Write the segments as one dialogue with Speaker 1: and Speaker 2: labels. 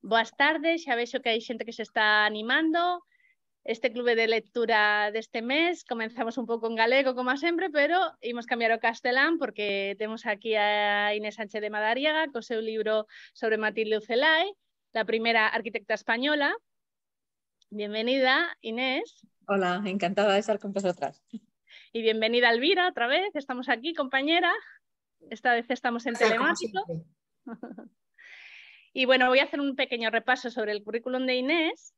Speaker 1: Boas tardes, xa vexo que hai xente que se está animando. Este clube de lectura deste mes comenzamos un pouco en galego, como sempre, pero imos cambiar o castelán porque temos aquí a Inés Sánchez de Madariaga co seu libro sobre Matilde Ucelai, la primeira arquitecta española. Bienvenida, Inés.
Speaker 2: Hola, encantada de estar con vosotras.
Speaker 1: Y bienvenida, Elvira, otra vez. Estamos aquí, compañera. Esta vez estamos en telemático. Y bueno, voy a hacer un pequeño repaso sobre el currículum de Inés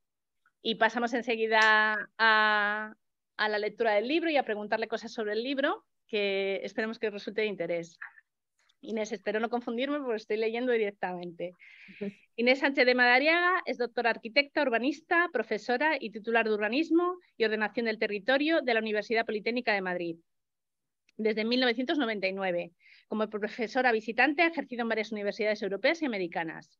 Speaker 1: y pasamos enseguida a la lectura del libro y a preguntarle cosas sobre el libro que esperemos que resulte de interés. Inés, espero no confundirme porque estoy leyendo directamente. Inés Sánchez de Madariaga es doctora arquitecta, urbanista, profesora y titular de urbanismo y ordenación del territorio de la Universidad Politécnica de Madrid. Desde 1999, como profesora visitante, ha ejercido en varias universidades europeas y americanas.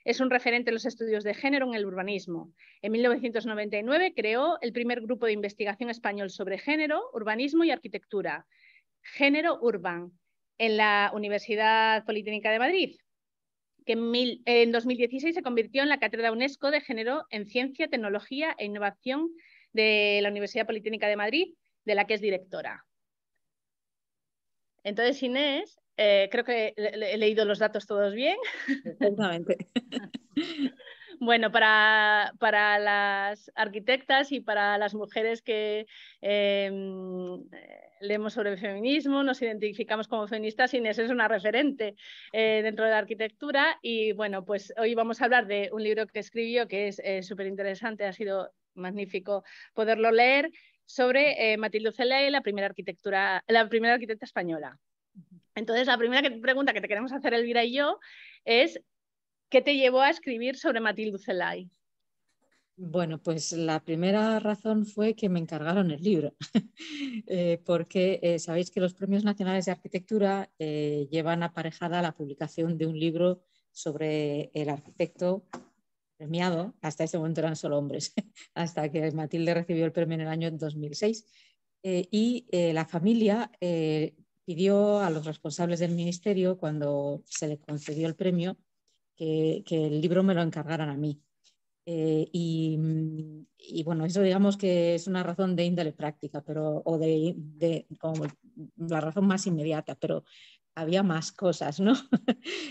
Speaker 1: Es un referente en los estudios de género en el urbanismo. En 1999 creó el primer grupo de investigación español sobre género, urbanismo y arquitectura, Género Urban, en la Universidad Politécnica de Madrid, que en 2016 se convirtió en la Cátedra UNESCO de Género en Ciencia, Tecnología e Innovación de la Universidad Politécnica de Madrid, de la que es directora. Entonces, Inés, creo que he leído los datos todos bien.
Speaker 2: Exactamente.
Speaker 1: Bueno, para las arquitectas y para las mujeres que leemos sobre feminismo, nos identificamos como feministas, Inés es una referente dentro de la arquitectura y bueno, pues hoy vamos a hablar de un libro que escribió que es súper interesante, ha sido magnífico poderlo leer, sobre Matilde Ucelai, la primera arquitecta española. Entonces, la primera pregunta que te queremos hacer, Elvira y yo, es ¿qué te llevó a escribir sobre Matilde Ucelai?
Speaker 2: Bueno, pues la primera razón fue que me encargaron el libro, porque sabéis que los Premios Nacionales de Arquitectura llevan aparejada la publicación de un libro sobre el arquitecto premiado. Hasta ese momento eran solo hombres, hasta que Matilde recibió el premio en el año 2006. La familia pidió a los responsables del ministerio, cuando se le concedió el premio, que el libro me lo encargaran a mí. Y bueno, eso digamos que es una razón de índole práctica, pero, como la razón más inmediata, pero había más cosas, ¿no?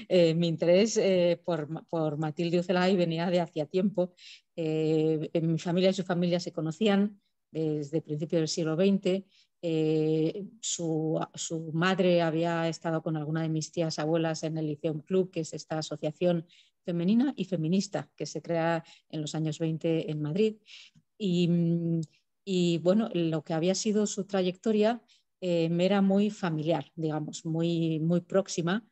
Speaker 2: Mi interés por Matilde Ucelai venía de hacía tiempo. En mi familia y su familia se conocían desde principios del siglo XX. Su madre había estado con alguna de mis tías abuelas en el Liceum Club, que es esta asociación femenina y feminista que se crea en los años 20 en Madrid. Y bueno, lo que había sido su trayectoria me era muy familiar, digamos, muy próxima.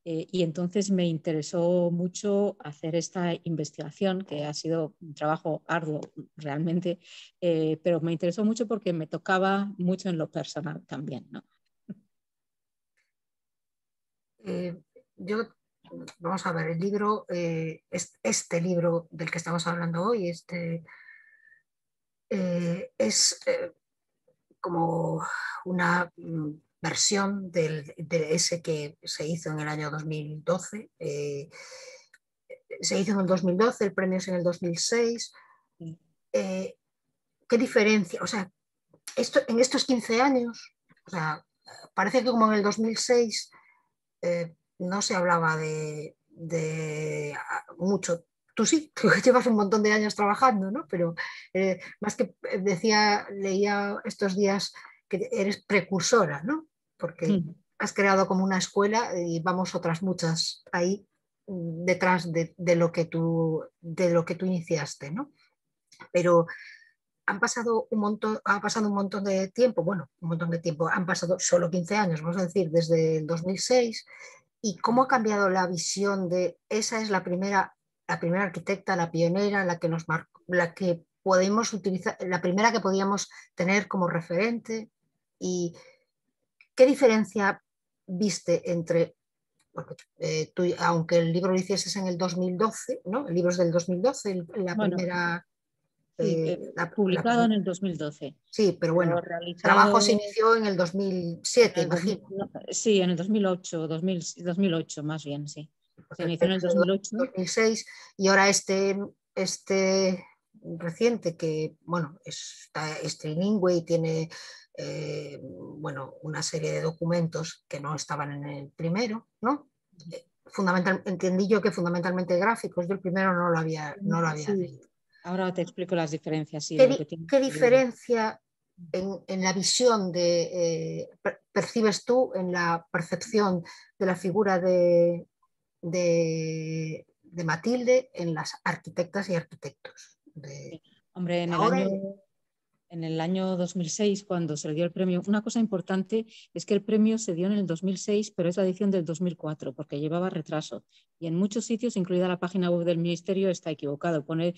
Speaker 2: Y entonces me interesó mucho hacer esta investigación, que ha sido un trabajo arduo realmente, pero me interesó mucho porque me tocaba mucho en lo personal también, ¿no?
Speaker 3: Vamos a ver, el libro, este libro del que estamos hablando hoy, es como una versión de ese que se hizo en el año 2012. Se hizo en el 2012, el premio es en el 2006. ¿Qué diferencia? O sea, en estos 15 años, o sea, parece que como en el 2006 no se hablaba de mucho. Tú sí, tú llevas un montón de años trabajando, ¿no? Pero más que leía estos días que eres precursora, ¿no? Porque has creado como una escuela y vamos otras muchas ahí detrás de lo que tú iniciaste, ¿no? Pero ha pasado un montón de tiempo, bueno, un montón de tiempo, han pasado solo 15 años, vamos a decir, desde el 2006. ¿Y cómo ha cambiado la visión de esa es la primera arquitecta, la pionera, la que podemos utilizar, la primera que podíamos tener como referente? ¿Y qué diferencia viste entre, porque tú, aunque el libro lo hicieses en el 2012, ¿no? El libro es del 2012, primera...
Speaker 2: Sí, publicado en el 2012.
Speaker 3: Sí, pero bueno, el trabajo se inició en el 2007, imagino.
Speaker 2: Sí, en el 2008 más bien, sí. Se inició en el 2008.
Speaker 3: 2006, y ahora este reciente que, bueno, es trilingüe y tiene bueno, una serie de documentos que no estaban en el primero, ¿no? Entendí yo que fundamentalmente gráficos, yo el primero no lo había
Speaker 2: Sí.
Speaker 3: leído.
Speaker 2: Ahora te explico las diferencias. Sí, de lo que tiene
Speaker 3: ¿Qué diferencia en la visión percibes tú en la percepción de la figura de Matilde en las arquitectas y arquitectos?
Speaker 2: Hombre,
Speaker 3: Ahora,
Speaker 2: en el año 2006, cuando se le dio el premio, una cosa importante es que el premio se dio en el 2006, pero es la edición del 2004, porque llevaba retraso. Y en muchos sitios, incluida la página web del Ministerio, está equivocado. Pone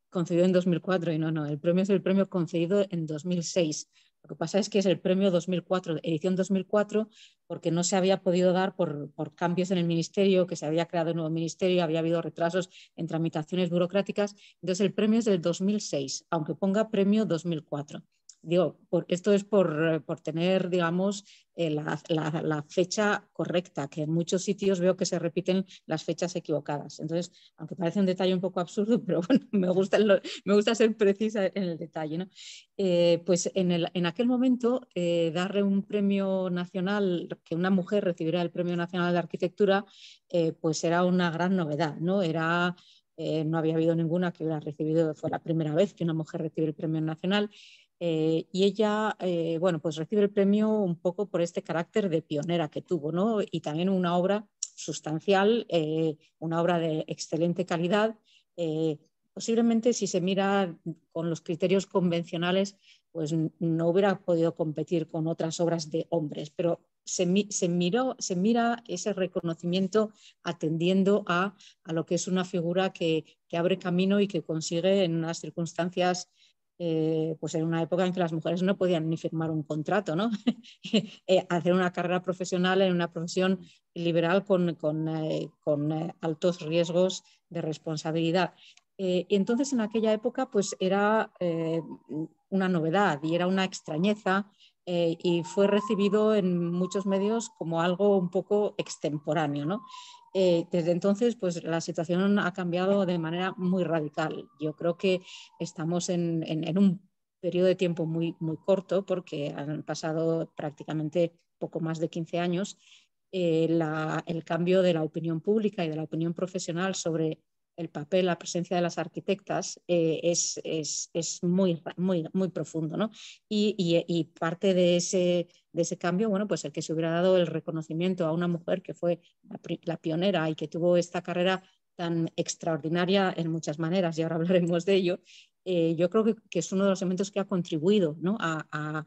Speaker 2: concedido en 2004 y no, el premio es el premio concedido en 2006. Lo que pasa es que es el premio 2004, edición 2004, porque no se había podido dar por cambios en el Ministerio, que se había creado un nuevo ministerio, había habido retrasos en tramitaciones burocráticas. Entonces el premio es del 2006, aunque ponga premio 2004. Digo, esto es por tener, digamos, la fecha correcta, que en muchos sitios veo que se repiten las fechas equivocadas. Entonces, aunque parece un detalle un poco absurdo, pero bueno, me gusta ser precisa en el detalle, ¿no? Pues en aquel momento, darle un premio nacional, que una mujer recibiera el Premio Nacional de Arquitectura, pues era una gran novedad, ¿no? No había habido ninguna que hubiera recibido, fue la primera vez que una mujer recibe el premio nacional, y ella, bueno, pues recibe el premio un poco por este carácter de pionera que tuvo, ¿no? Y también una obra sustancial, una obra de excelente calidad. Posiblemente si se mira con los criterios convencionales, pues no hubiera podido competir con otras obras de hombres, pero se mira ese reconocimiento atendiendo a lo que es una figura que abre camino y que consigue en unas circunstancias, pues en una época en que las mujeres no podían ni firmar un contrato, ¿no? Hacer una carrera profesional en una profesión liberal con altos riesgos de responsabilidad. Y entonces en aquella época pues era una novedad y era una extrañeza, y fue recibido en muchos medios como algo un poco extemporáneo, ¿no? Desde entonces, pues la situación ha cambiado de manera muy radical. Yo creo que estamos en un periodo de tiempo muy, muy corto, porque han pasado prácticamente poco más de 15 años. El cambio de la opinión pública y de la opinión profesional sobre el papel, la presencia de las arquitectas es muy, muy, muy profundo, ¿no? Y parte de ese cambio, bueno, pues el que se hubiera dado el reconocimiento a una mujer que fue la pionera y que tuvo esta carrera tan extraordinaria en muchas maneras, y ahora hablaremos de ello, yo creo que es uno de los elementos que ha contribuido, ¿no? a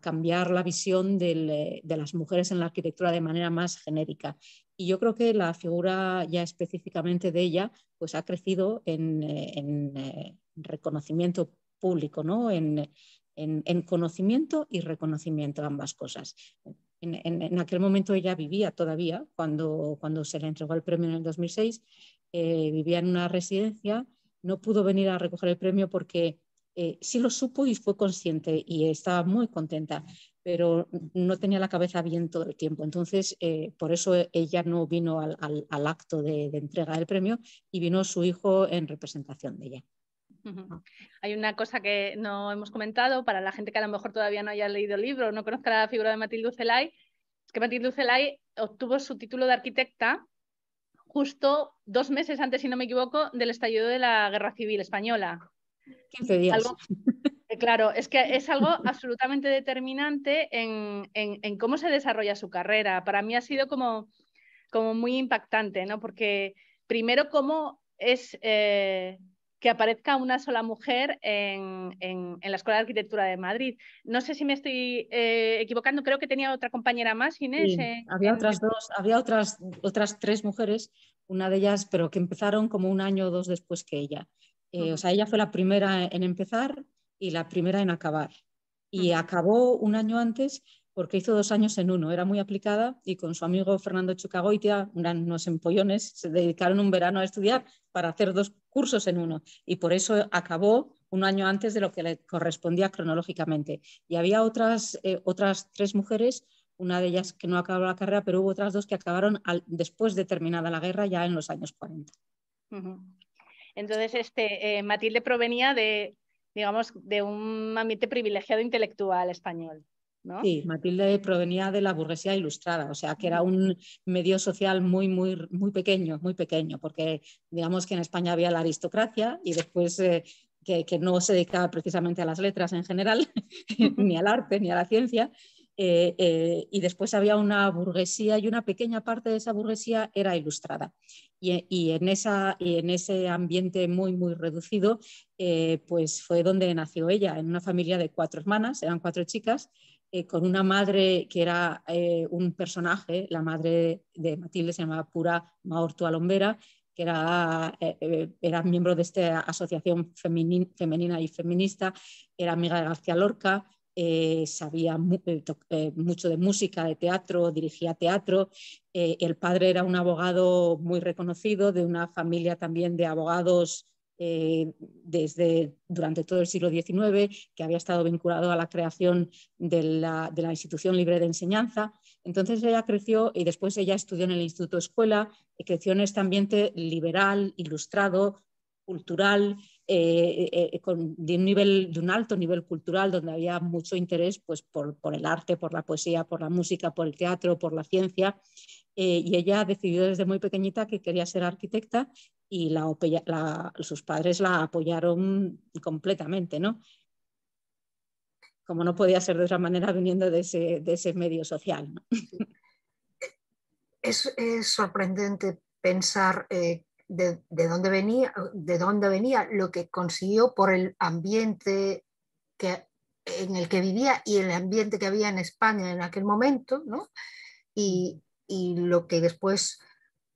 Speaker 2: cambiar la visión de las mujeres en la arquitectura de manera más genérica. Y yo creo que la figura ya específicamente de ella pues ha crecido en reconocimiento público, ¿no? En conocimiento y reconocimiento, ambas cosas. En aquel momento ella vivía todavía, cuando se le entregó el premio en el 2006, vivía en una residencia, no pudo venir a recoger el premio porque sí lo supo y fue consciente y estaba muy contenta, pero no tenía la cabeza bien todo el tiempo. Entonces, por eso ella no vino al acto de entrega del premio, y vino su hijo en representación de ella.
Speaker 1: Hay una cosa que no hemos comentado para la gente que a lo mejor todavía no haya leído el libro o no conozca la figura de Matilde Ucelay, es que Matilde Ucelay obtuvo su título de arquitecta justo 2 meses antes, si no me equivoco, del estallido de la Guerra Civil Española.
Speaker 2: 15 días.
Speaker 1: Claro, es que es algo absolutamente determinante en cómo se desarrolla su carrera. Para mí ha sido como muy impactante, ¿no? Porque primero cómo es que aparezca una sola mujer en la Escuela de Arquitectura de Madrid. No sé si me estoy equivocando, creo que tenía otra compañera más, Inés.
Speaker 2: Sí, había otras 3 mujeres, una de ellas, pero que empezaron como 1 año o 2 después que ella. O sea, ella fue la primera en empezar y la primera en acabar. Y acabó 1 año antes porque hizo 2 años en uno. Era muy aplicada y con su amigo Fernando Chucagoitia, eran unos empollones, se dedicaron un verano a estudiar para hacer 2 cursos en uno. Y por eso acabó 1 año antes de lo que le correspondía cronológicamente. Y había otras 3 mujeres. una de ellas que no acabó la carrera, pero hubo otras dos que acabaron después de terminada la guerra, ya en los años 40.
Speaker 1: Entonces, Matilde provenía de, digamos, de un ambiente privilegiado intelectual español, ¿no?
Speaker 2: Sí, Matilde provenía de la burguesía ilustrada, o sea que era un medio social muy, muy, muy pequeño, porque digamos que en España había la aristocracia y después que no se dedicaba precisamente a las letras en general, ni al arte, ni a la ciencia. Y después había una burguesía y una pequeña parte de esa burguesía era ilustrada. Y en ese ambiente muy, muy reducido, pues fue donde nació ella, en una familia de 4 hermanas, eran 4 chicas, con una madre que era un personaje, la madre de Matilde se llamaba Pura Maortu Alombera, que era miembro de esta asociación femenina y feminista, era amiga de García Lorca, sabía mucho de música, de teatro, dirigía teatro. El padre era un abogado muy reconocido, de una familia también de abogados durante todo el siglo XIX, que había estado vinculado a la creación de la institución libre de enseñanza. Entonces ella creció y después ella estudió en el Instituto Escuela y creció en este ambiente liberal, ilustrado, cultural, de un alto nivel cultural, donde había mucho interés pues, por el arte, por la poesía, por la música, por el teatro, por la ciencia. Y ella decidió desde muy pequeñita que quería ser arquitecta y sus padres la apoyaron completamente, ¿no? Como no podía ser de otra manera viniendo de ese medio social, ¿no?
Speaker 3: Es sorprendente pensar de dónde venía, lo que consiguió por el ambiente en el que vivía y el ambiente que había en España en aquel momento, ¿no? Y lo que después,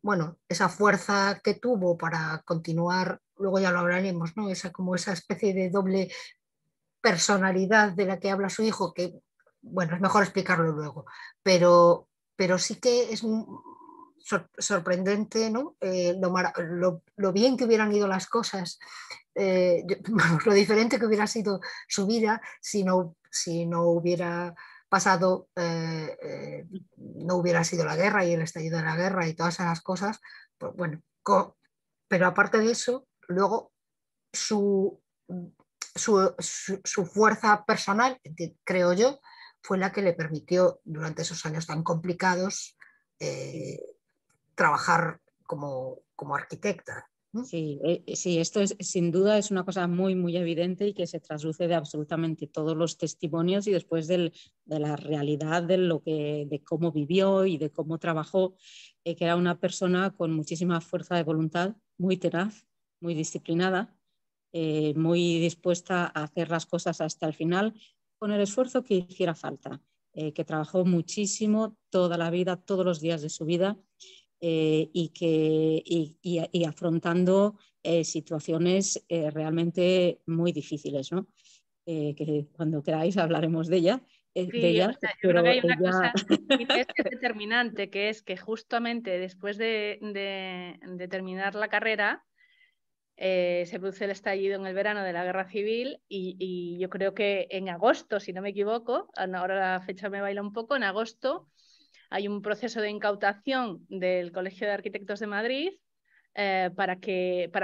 Speaker 3: bueno, esa fuerza que tuvo para continuar, luego ya lo hablaremos, ¿no? Como esa especie de doble personalidad de la que habla su hijo, que, bueno, es mejor explicarlo luego, pero sí que es sorprendente, ¿no? Lo bien que hubieran ido las cosas, lo diferente que hubiera sido su vida si no hubiera pasado, no hubiera sido la guerra y el estallido de la guerra y todas esas cosas, pues bueno, pero aparte de eso, luego su fuerza personal, creo yo, fue la que le permitió durante esos años tan complicados trabajar como arquitecta.
Speaker 2: Sí, sí, esto sin duda es una cosa muy, muy evidente y que se trasluce de absolutamente todos los testimonios y después de la realidad de cómo vivió y de cómo trabajó, que era una persona con muchísima fuerza de voluntad, muy tenaz, muy disciplinada, muy dispuesta a hacer las cosas hasta el final con el esfuerzo que hiciera falta, que trabajó muchísimo toda la vida, todos los días de su vida. Y afrontando situaciones realmente muy muy ¿no? Que cuando queráis hablaremos de ella.
Speaker 1: Sí, o sea, yo creo que hay una cosa que es determinante, que es que justamente después de terminar la carrera se produce el estallido en el verano de la Guerra Civil y yo creo que en agosto, si no me equivoco, ahora la fecha me baila un poco, en agosto hay un proceso de incautación del Colegio de Arquitectos de Madrid para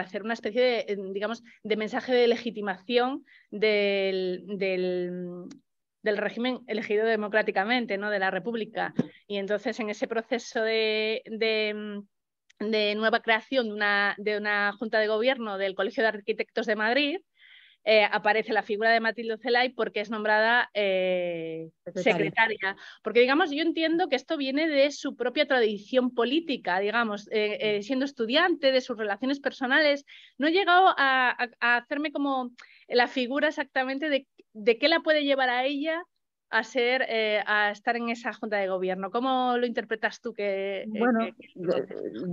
Speaker 1: hacer una especie de, digamos, de mensaje de legitimación del régimen elegido democráticamente, ¿no? De la República. Y entonces en ese proceso de nueva creación de una junta de gobierno del Colegio de Arquitectos de Madrid, aparece la figura de Matilde Celay porque es nombrada secretaria. Porque, digamos, yo entiendo que esto viene de su propia tradición política, digamos, siendo estudiante, de sus relaciones personales. No he llegado a hacerme como la figura exactamente de qué la puede llevar a ella a estar en esa junta de gobierno. ¿Cómo lo interpretas tú?
Speaker 2: Bueno,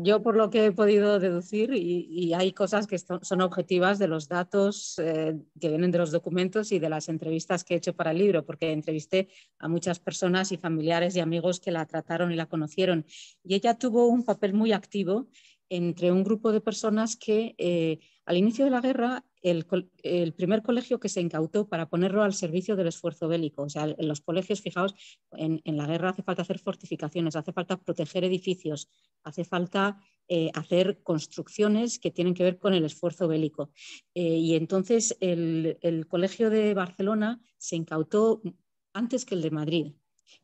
Speaker 2: yo por lo que he podido deducir, y hay cosas que son objetivas de los datos que vienen de los documentos y de las entrevistas que he hecho para el libro, porque entrevisté a muchas personas y familiares y amigos que la trataron y la conocieron. Y ella tuvo un papel muy activo entre un grupo de personas que al inicio de la guerra el primer colegio que se incautó para ponerlo al servicio del esfuerzo bélico. O sea, en los colegios, fijaos, en la guerra hace falta hacer fortificaciones, hace falta proteger edificios, hace falta hacer construcciones que tienen que ver con el esfuerzo bélico. Y entonces el colegio de Barcelona se incautó antes que el de Madrid.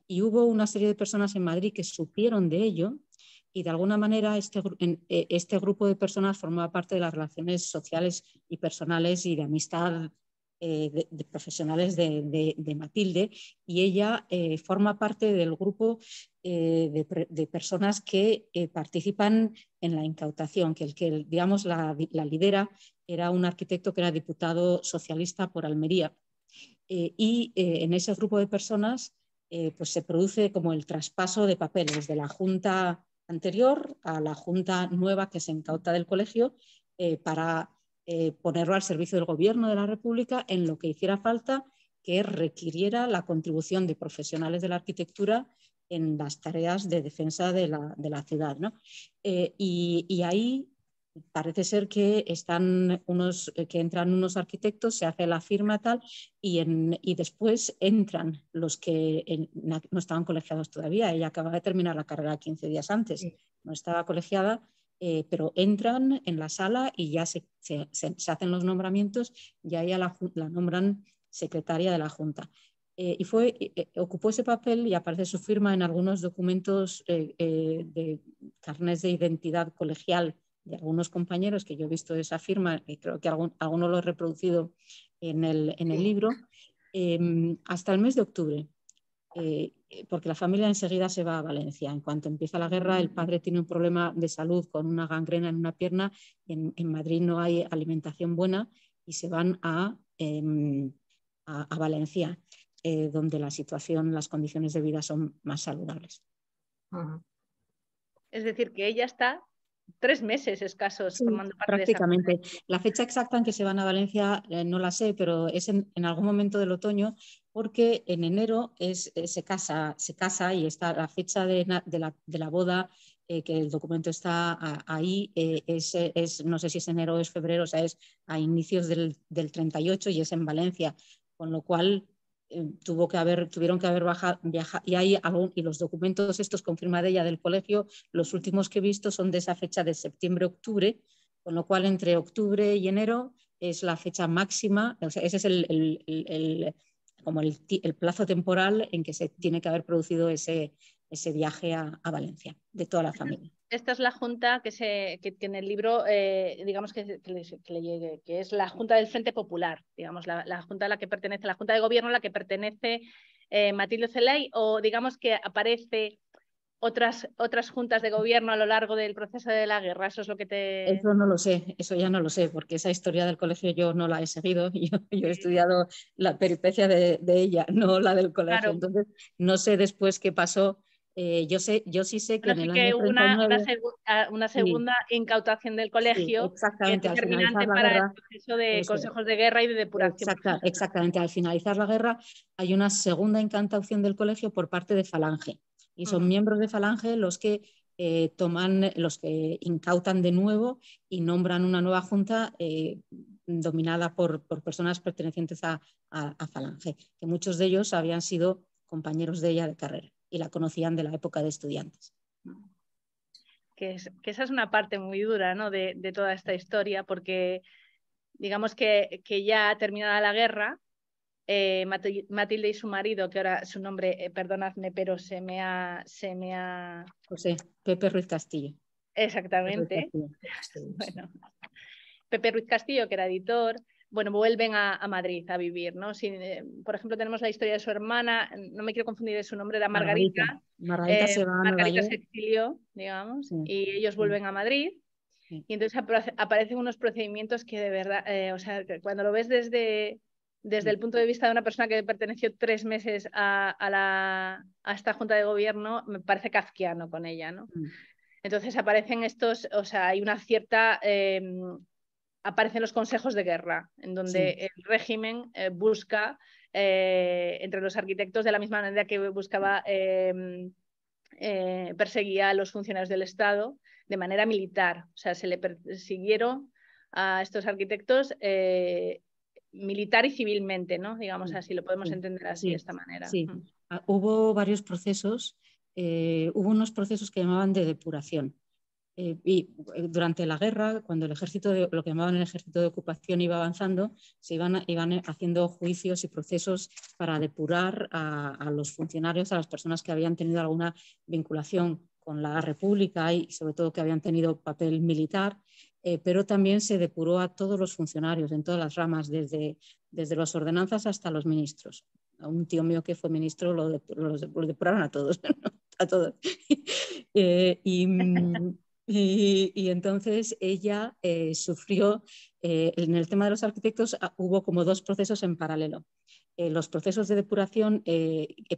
Speaker 2: Y hubo una serie de personas en Madrid que supieron de ello y de alguna manera este grupo de personas formaba parte de las relaciones sociales y personales y de amistad de profesionales de Matilde, y ella forma parte del grupo de personas que participan en la incautación, que digamos, la lidera era un arquitecto que era diputado socialista por Almería. En ese grupo de personas pues se produce como el traspaso de papeles de la Junta anterior a la Junta nueva que se incauta del colegio para ponerlo al servicio del Gobierno de la República en lo que hiciera falta que requiriera la contribución de profesionales de la arquitectura en las tareas de defensa de la ciudad, ¿no? Y ahí parece ser que entran unos arquitectos, se hace la firma tal, y después entran los que no estaban colegiados todavía. Ella acababa de terminar la carrera 15 días antes, no estaba colegiada, pero entran en la sala y ya se hacen los nombramientos, y a ella la nombran secretaria de la Junta. Y ocupó ese papel y aparece su firma en algunos documentos de carnets de identidad colegial de algunos compañeros, que yo he visto esa firma y creo que alguno lo he reproducido en el libro, hasta el mes de octubre, porque la familia enseguida se va a Valencia. En cuanto empieza la guerra, el padre tiene un problema de salud con una gangrena en una pierna, en Madrid no hay alimentación buena y se van a Valencia, donde la situación, las condiciones de vida son más saludables.
Speaker 1: Es decir, que ella está 3 meses escasos formando parte
Speaker 2: prácticamente.
Speaker 1: De esa...
Speaker 2: La fecha exacta en que se van a Valencia no la sé, pero es en algún momento del otoño, porque en enero se casa y está la fecha de la boda, que el documento está ahí, no sé si es enero o es febrero, o sea, es a inicios del 38 y es en Valencia, con lo cual tuvieron que haber viajado, y los documentos estos con firma de ella del colegio, los últimos que he visto son de esa fecha de septiembre-octubre, con lo cual entre octubre y enero es la fecha máxima, o sea, ese es el plazo temporal en que se tiene que haber producido ese viaje a Valencia de toda la familia.
Speaker 1: Esta es la junta que en el libro, digamos que es la Junta del Frente Popular, digamos, la junta a la que pertenece, la Junta de Gobierno a la que pertenece Matilde Ocellei, o digamos que aparece otras juntas de gobierno a lo largo del proceso de la guerra. Eso es lo que te...
Speaker 2: Eso no lo sé, eso ya no lo sé, porque esa historia del colegio yo no la he seguido, yo he estudiado la peripecia de ella, no la del colegio. Claro. Entonces no sé después qué pasó. Yo sí sé que en el año 39...
Speaker 1: una segunda incautación del colegio,
Speaker 2: sí, exactamente,
Speaker 1: que es
Speaker 2: al finalizar la
Speaker 1: para
Speaker 2: guerra,
Speaker 1: el proceso de consejos de guerra y de depuración.
Speaker 2: Exactamente, al finalizar la guerra hay una segunda incautación del colegio por parte de Falange, y son miembros de Falange los que los que incautan de nuevo y nombran una nueva junta dominada por personas pertenecientes a Falange, que muchos de ellos habían sido compañeros de ella de carrera y la conocían de la época de estudiantes.
Speaker 1: Que esa es una parte muy dura, ¿no?, de toda esta historia, porque digamos que ya terminada la guerra, Matilde y su marido, que ahora su nombre, perdonadme, pero se me ha...
Speaker 2: José Pepe Ruiz Castillo.
Speaker 1: Exactamente. Bueno, Pepe Ruiz Castillo, que era editor, bueno, vuelven a Madrid a vivir, ¿no? Por ejemplo, tenemos la historia de su hermana, no me quiero confundir de su nombre, era Margarita.
Speaker 2: Margarita se va a Nueva York.
Speaker 1: Se exilió, digamos,
Speaker 2: sí.
Speaker 1: Y ellos vuelven a Madrid.
Speaker 2: Sí.
Speaker 1: Y entonces aparecen unos procedimientos que de verdad, o sea, cuando lo ves desde el punto de vista de una persona que perteneció 3 meses a esta junta de gobierno, me parece kafkiano con ella, ¿no? Entonces aparecen estos, o sea, hay una cierta... aparecen los consejos de guerra, en donde el régimen busca entre los arquitectos, de la misma manera que buscaba perseguía a los funcionarios del Estado, de manera militar. O sea, se le persiguieron a estos arquitectos militar y civilmente, ¿no? Digamos así, lo podemos entender así, de esta manera.
Speaker 2: Sí, hubo varios procesos, hubo unos procesos que llamaban de depuración. Y durante la guerra, cuando el ejército, lo que llamaban el ejército de ocupación iba avanzando, se iban haciendo juicios y procesos para depurar a los funcionarios, a las personas que habían tenido alguna vinculación con la República y sobre todo que habían tenido papel militar, pero también se depuró a todos los funcionarios en todas las ramas, desde las ordenanzas hasta los ministros. A un tío mío que fue ministro lo depuraron a todos, a todos. Y entonces ella sufrió, en el tema de los arquitectos hubo como dos procesos en paralelo. Los procesos de depuración,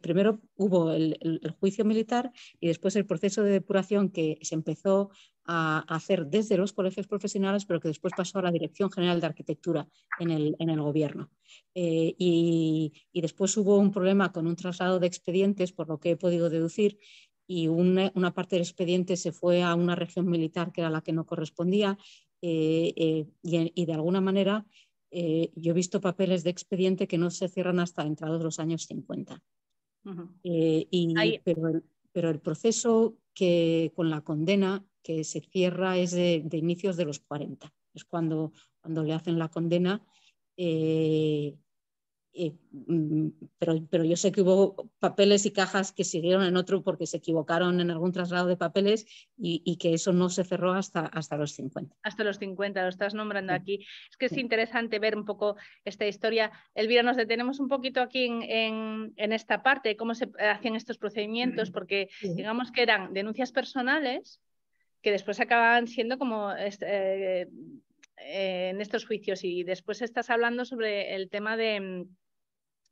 Speaker 2: primero hubo el juicio militar y después el proceso de depuración que se empezó a hacer desde los colegios profesionales, pero que después pasó a la Dirección General de Arquitectura en el gobierno. Y después hubo un problema con un traslado de expedientes, por lo que he podido deducir, y una parte del expediente se fue a una región militar que era la que no correspondía, y de alguna manera yo he visto papeles de expediente que no se cierran hasta entrados los años 50. Pero el proceso con la condena que se cierra es de inicios de los 40. Es cuando le hacen la condena. Pero yo sé que hubo papeles y cajas que siguieron en otro porque se equivocaron en algún traslado de papeles y que eso no se cerró hasta los 50.
Speaker 1: Hasta los 50, lo estás nombrando aquí. Es que es interesante ver un poco esta historia. Elvira, nos detenemos un poquito aquí en esta parte, cómo se hacían estos procedimientos, porque digamos que eran denuncias personales que después acababan siendo como en estos juicios, y después estás hablando sobre el tema de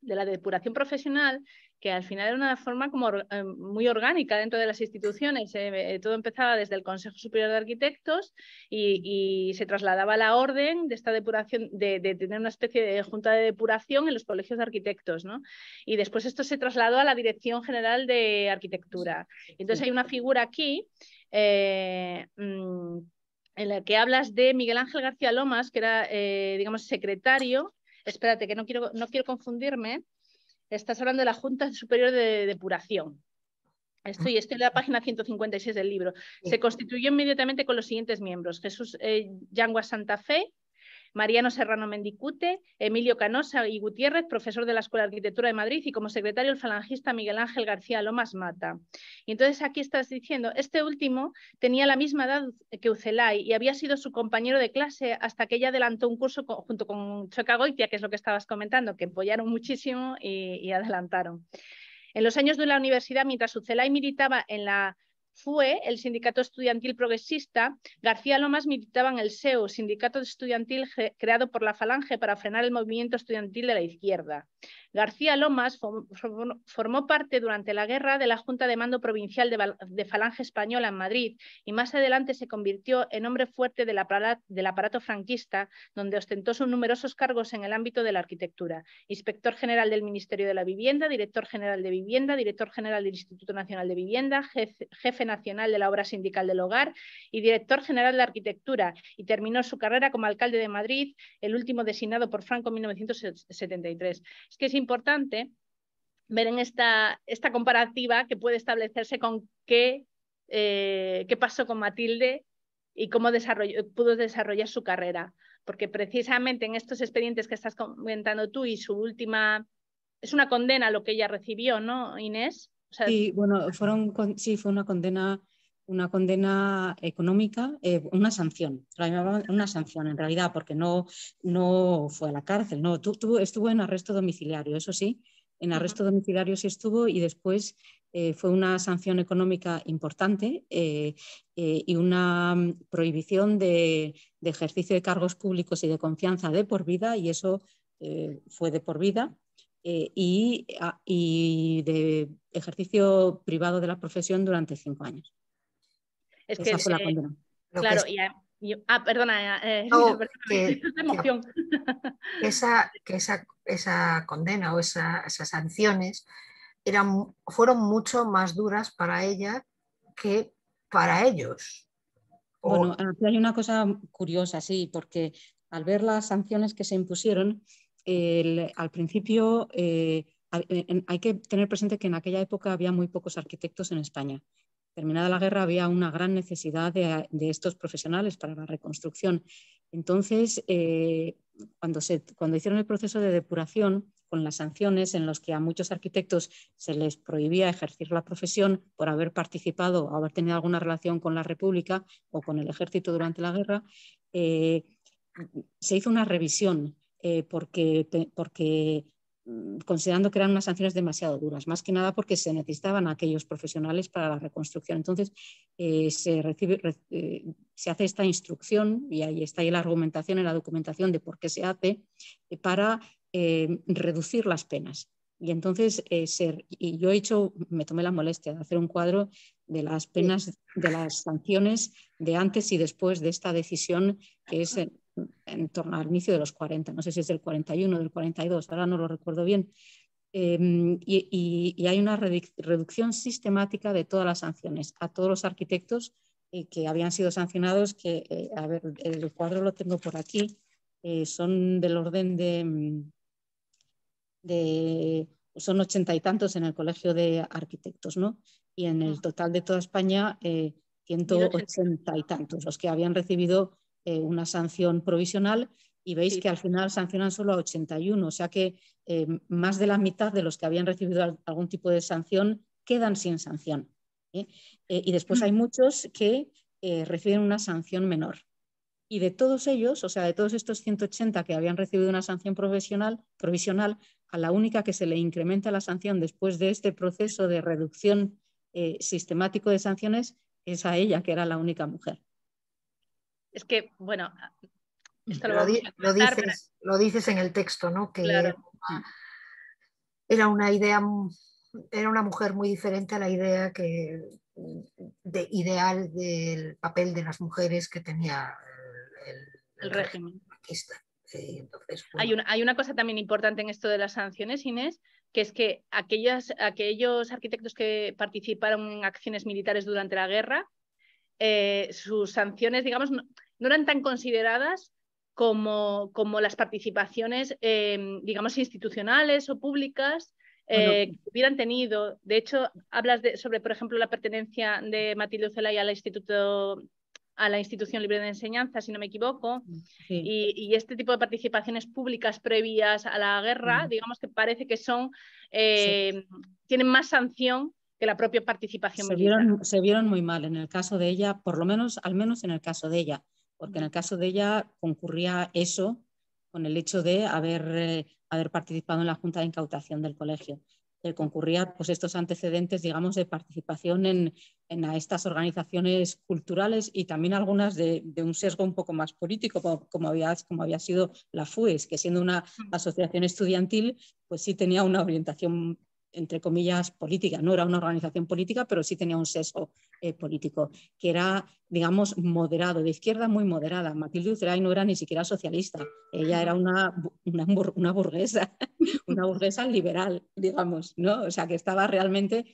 Speaker 1: la depuración profesional, que al final era una forma como muy orgánica dentro de las instituciones. Todo empezaba desde el Consejo Superior de Arquitectos y se trasladaba la orden de esta depuración, de tener una especie de junta de depuración en los colegios de arquitectos, ¿no? Y después esto se trasladó a la Dirección General de Arquitectura. Entonces hay una figura aquí en la que hablas de Miguel Ángel García Lomas, que era, digamos, secretario. Espérate, que no quiero confundirme. Estás hablando de la Junta Superior de Depuración. Estoy en la página 156 del libro. Se constituyó inmediatamente con los siguientes miembros: Jesús Yangua Santa Fe, Mariano Serrano Mendicute, Emilio Canosa y Gutiérrez, profesor de la Escuela de Arquitectura de Madrid, y como secretario el falangista Miguel Ángel García Lomas Mata. Y entonces aquí estás diciendo, este último tenía la misma edad que Ucelay y había sido su compañero de clase hasta que ella adelantó un curso junto con Chueca Goitia, que es lo que estabas comentando, que empollaron muchísimo y adelantaron. En los años de la universidad, mientras Ucelay militaba en la FUE, el Sindicato Estudiantil Progresista, García Lomas militaba en el SEU, sindicato estudiantil creado por la Falange para frenar el movimiento estudiantil de la izquierda. García Lomas formó parte durante la guerra de la Junta de Mando Provincial de Falange Española en Madrid y más adelante se convirtió en hombre fuerte del aparato franquista, donde ostentó sus numerosos cargos en el ámbito de la arquitectura: inspector general del Ministerio de la Vivienda, director general de Vivienda, director general del Instituto Nacional de Vivienda, jefe nacional de la Obra Sindical del Hogar y director general de Arquitectura, y terminó su carrera como alcalde de Madrid, el último designado por Franco en 1973. Es que es importante ver en esta comparativa que puede establecerse con qué pasó con Matilde y cómo pudo desarrollar su carrera, porque precisamente en estos expedientes que estás comentando tú y su última, es una condena lo que ella recibió, ¿no, Inés? O sea,
Speaker 2: sí, bueno, fue una condena económica, una sanción, la llamaban una sanción en realidad, porque no fue a la cárcel, no, estuvo en arresto domiciliario, eso sí, en arresto domiciliario sí estuvo, y después fue una sanción económica importante y una prohibición de ejercicio de cargos públicos y de confianza de por vida, y eso fue de por vida. Y de ejercicio privado de la profesión durante 5 años. Esa fue la condena.
Speaker 1: Claro, perdona, emoción.
Speaker 3: Esa condena o esas sanciones fueron mucho más duras para ella que para ellos.
Speaker 2: Bueno, aquí hay una cosa curiosa, sí, porque al ver las sanciones que se impusieron, al principio hay que tener presente que en aquella época había muy pocos arquitectos en España. Terminada la guerra había una gran necesidad de estos profesionales para la reconstrucción. Entonces, cuando hicieron el proceso de depuración con las sanciones en los que a muchos arquitectos se les prohibía ejercer la profesión por haber participado o haber tenido alguna relación con la República o con el ejército durante la guerra, se hizo una revisión porque considerando que eran unas sanciones demasiado duras, más que nada porque se necesitaban aquellos profesionales para la reconstrucción. Entonces, se hace esta instrucción y ahí está ahí la argumentación en la documentación de por qué se hace para reducir las penas. Y entonces yo me tomé la molestia de hacer un cuadro de las penas, de las sanciones de antes y después de esta decisión, que es en torno al inicio de los 40, no sé si es del 41 o del 42, ahora no lo recuerdo bien. Y hay una reducción sistemática de todas las sanciones a todos los arquitectos que habían sido sancionados, que, a ver, el cuadro lo tengo por aquí, son del orden son 80 y tantos en el Colegio de Arquitectos, ¿no? Y en el total de toda España, 180 y tantos, los que habían recibido una sanción provisional, y veis que al final sancionan solo a 81, o sea que más de la mitad de los que habían recibido algún tipo de sanción quedan sin sanción. Y después hay muchos que reciben una sanción menor. Y de todos ellos, o sea, de todos estos 180 que habían recibido una sanción provisional, a la única que se le incrementa la sanción después de este proceso de reducción sistemático de sanciones es a ella, que era la única mujer.
Speaker 1: Es que, bueno, esto lo vamos a comentar,
Speaker 3: lo dices en el texto, ¿no? Que
Speaker 1: claro.
Speaker 3: era una idea, era una mujer muy diferente a la idea ideal del papel de las mujeres que tenía
Speaker 1: el régimen.
Speaker 3: Entonces, bueno.
Speaker 1: Hay una cosa también importante en esto de las sanciones, Inés, que es que aquellos arquitectos que participaron en acciones militares durante la guerra, sus sanciones, digamos, no eran tan consideradas como las participaciones, digamos, institucionales o públicas que hubieran tenido. De hecho, hablas sobre, por ejemplo, la pertenencia de Matilde Ucelay a la Institución Libre de Enseñanza, si no me equivoco, sí. Y este tipo de participaciones públicas previas a la guerra, digamos que parece que tienen más sanción que la propia participación militar.
Speaker 2: Se vieron muy mal en el caso de ella, al menos en el caso de ella, porque en el caso de ella concurría eso con el hecho de haber participado en la Junta de Incautación del colegio. Concurría pues estos antecedentes, digamos, de participación en estas organizaciones culturales y también algunas de un sesgo un poco más político, como había sido la FUES, que siendo una asociación estudiantil, pues sí tenía una orientación, entre comillas, política. No era una organización política, pero sí tenía un sesgo político, que era, digamos, moderado, de izquierda muy moderada. Matilde Ucelay no era ni siquiera socialista, ella era una burguesa, una burguesa liberal, digamos, ¿no? O sea, que estaba realmente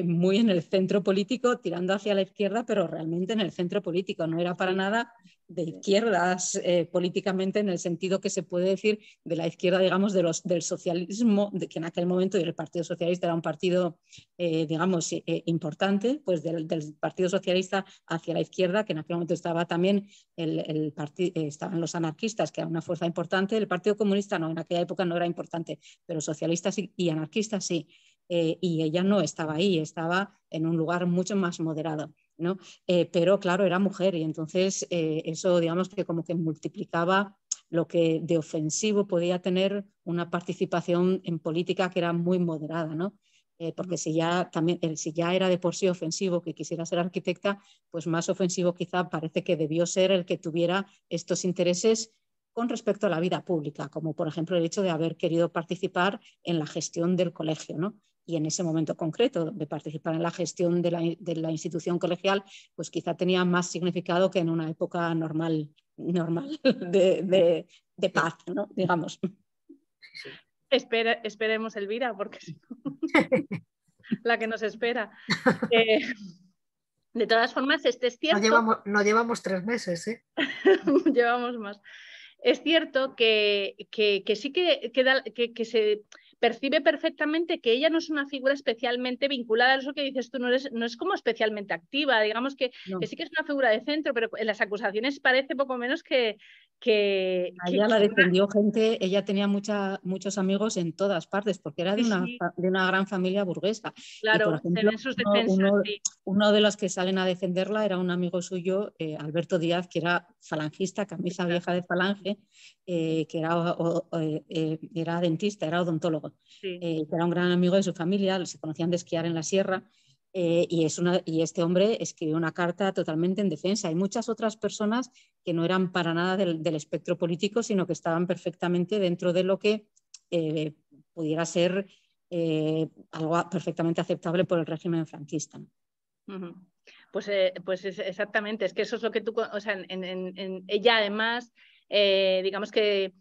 Speaker 2: muy en el centro político, tirando hacia la izquierda, pero realmente en el centro político. No era para nada de izquierdas políticamente, en el sentido que se puede decir de la izquierda, digamos, del socialismo, que en aquel momento el Partido Socialista era un partido, digamos, importante, pues del Partido Socialista hacia la izquierda, que en aquel momento estaba también estaban los anarquistas, que era una fuerza importante. El Partido Comunista no, en aquella época no era importante, pero socialistas y anarquistas sí. Y ella no estaba ahí, estaba en un lugar mucho más moderado, ¿no? Pero claro, era mujer y entonces eso, digamos, que como que multiplicaba lo que de ofensivo podía tener una participación en política que era muy moderada, ¿no? Porque si ya era de por sí ofensivo que quisiera ser arquitecta, pues más ofensivo quizá parece que debió ser el que tuviera estos intereses con respecto a la vida pública, como por ejemplo el hecho de haber querido participar en la gestión del colegio, ¿no? Y en ese momento concreto de participar en la gestión de la institución colegial, pues quizá tenía más significado que en una época normal de paz, ¿no? Digamos.
Speaker 1: Esperemos, Elvira, porque si no, la que nos espera. De todas formas, es cierto...
Speaker 3: No llevamos 3 meses, ¿eh?
Speaker 1: Llevamos más. Es cierto que sí que se percibe perfectamente que ella no es una figura especialmente vinculada a eso que dices tú, no es como especialmente activa, digamos que sí que es una figura de centro, pero en las acusaciones parece poco menos que
Speaker 2: ella la defendió gente, ella tenía muchos amigos en todas partes, porque era de una gran familia burguesa.
Speaker 1: Claro,
Speaker 2: y por ejemplo,
Speaker 1: sus defensas,
Speaker 2: uno de los que salen a defenderla era un amigo suyo, Alberto Díaz, que era falangista, camisa vieja de falange, que era dentista, era odontólogo, que era un gran amigo de su familia, se conocían de esquiar en la sierra. Y este hombre escribió una carta totalmente en defensa. Hay muchas otras personas que no eran para nada del espectro político, sino que estaban perfectamente dentro de lo que pudiera ser algo perfectamente aceptable por el régimen franquista.
Speaker 1: Pues exactamente, es que eso es lo que tú... O sea, ella además, digamos que...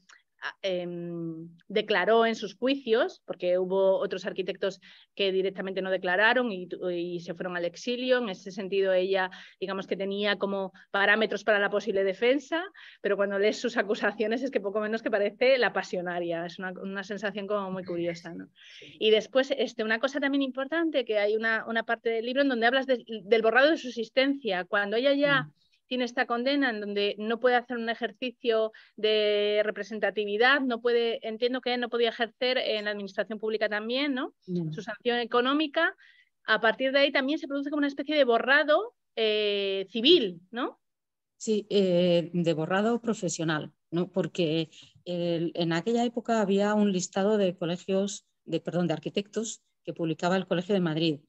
Speaker 1: declaró en sus juicios, porque hubo otros arquitectos que directamente no declararon y se fueron al exilio. En ese sentido, ella, digamos que tenía como parámetros para la posible defensa, pero cuando lees sus acusaciones es que poco menos que parece la pasionaria. Es una sensación como muy curiosa, ¿no? Y después, una cosa también importante, que hay una parte del libro en donde hablas del borrado de su existencia. Cuando ella ya tiene esta condena en donde no puede hacer un ejercicio de representatividad, entiendo que no podía ejercer en la administración pública también, ¿no? Su sanción económica, a partir de ahí también se produce como una especie de borrado civil, ¿no?
Speaker 2: Sí, de borrado profesional, ¿no? Porque en aquella época había un listado de de arquitectos que publicaba el Colegio de Madrid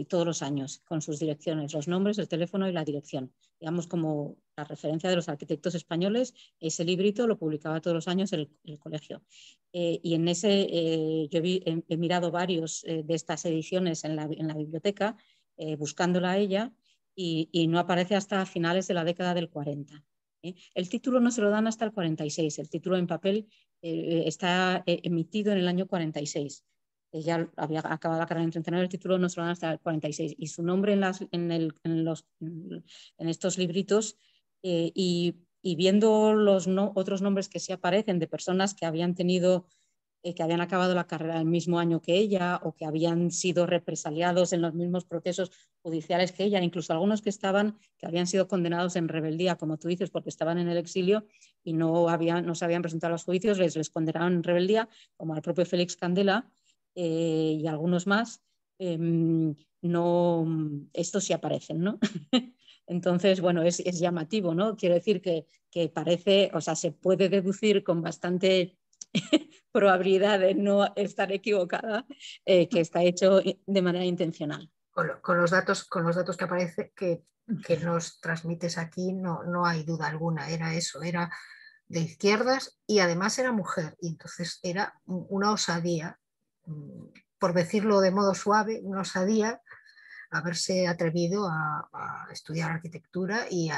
Speaker 2: todos los años, con sus direcciones, los nombres, el teléfono y la dirección. Digamos, como la referencia de los arquitectos españoles, ese librito lo publicaba todos los años el colegio. Y en ese, yo he mirado varios de estas ediciones en la biblioteca, buscándola a ella, y no aparece hasta finales de la década del 40. El título no se lo dan hasta el 46, el título en papel está emitido en el año 46. Ella había acabado la carrera en 39, el título no se lo dan hasta el 46. Y su nombre en estos libritos y viendo los otros nombres que sí aparecen de personas que habían tenido que habían acabado la carrera el mismo año que ella o que habían sido represaliados en los mismos procesos judiciales que ella, incluso algunos que habían sido condenados en rebeldía, como tú dices, porque estaban en el exilio y no se habían presentado a los juicios, les condenaron en rebeldía, como al propio Félix Candela y algunos más. Estos sí aparecen, ¿no? Entonces, bueno, es llamativo, ¿no? Quiero decir que parece, o sea, se puede deducir con bastante probabilidad de no estar equivocada, que está hecho de manera intencional.
Speaker 3: Con los datos que aparece que nos transmites aquí, no hay duda alguna, era eso, era de izquierdas y además era mujer, y entonces era una osadía, por decirlo de modo suave, una osadía haberse atrevido a estudiar arquitectura y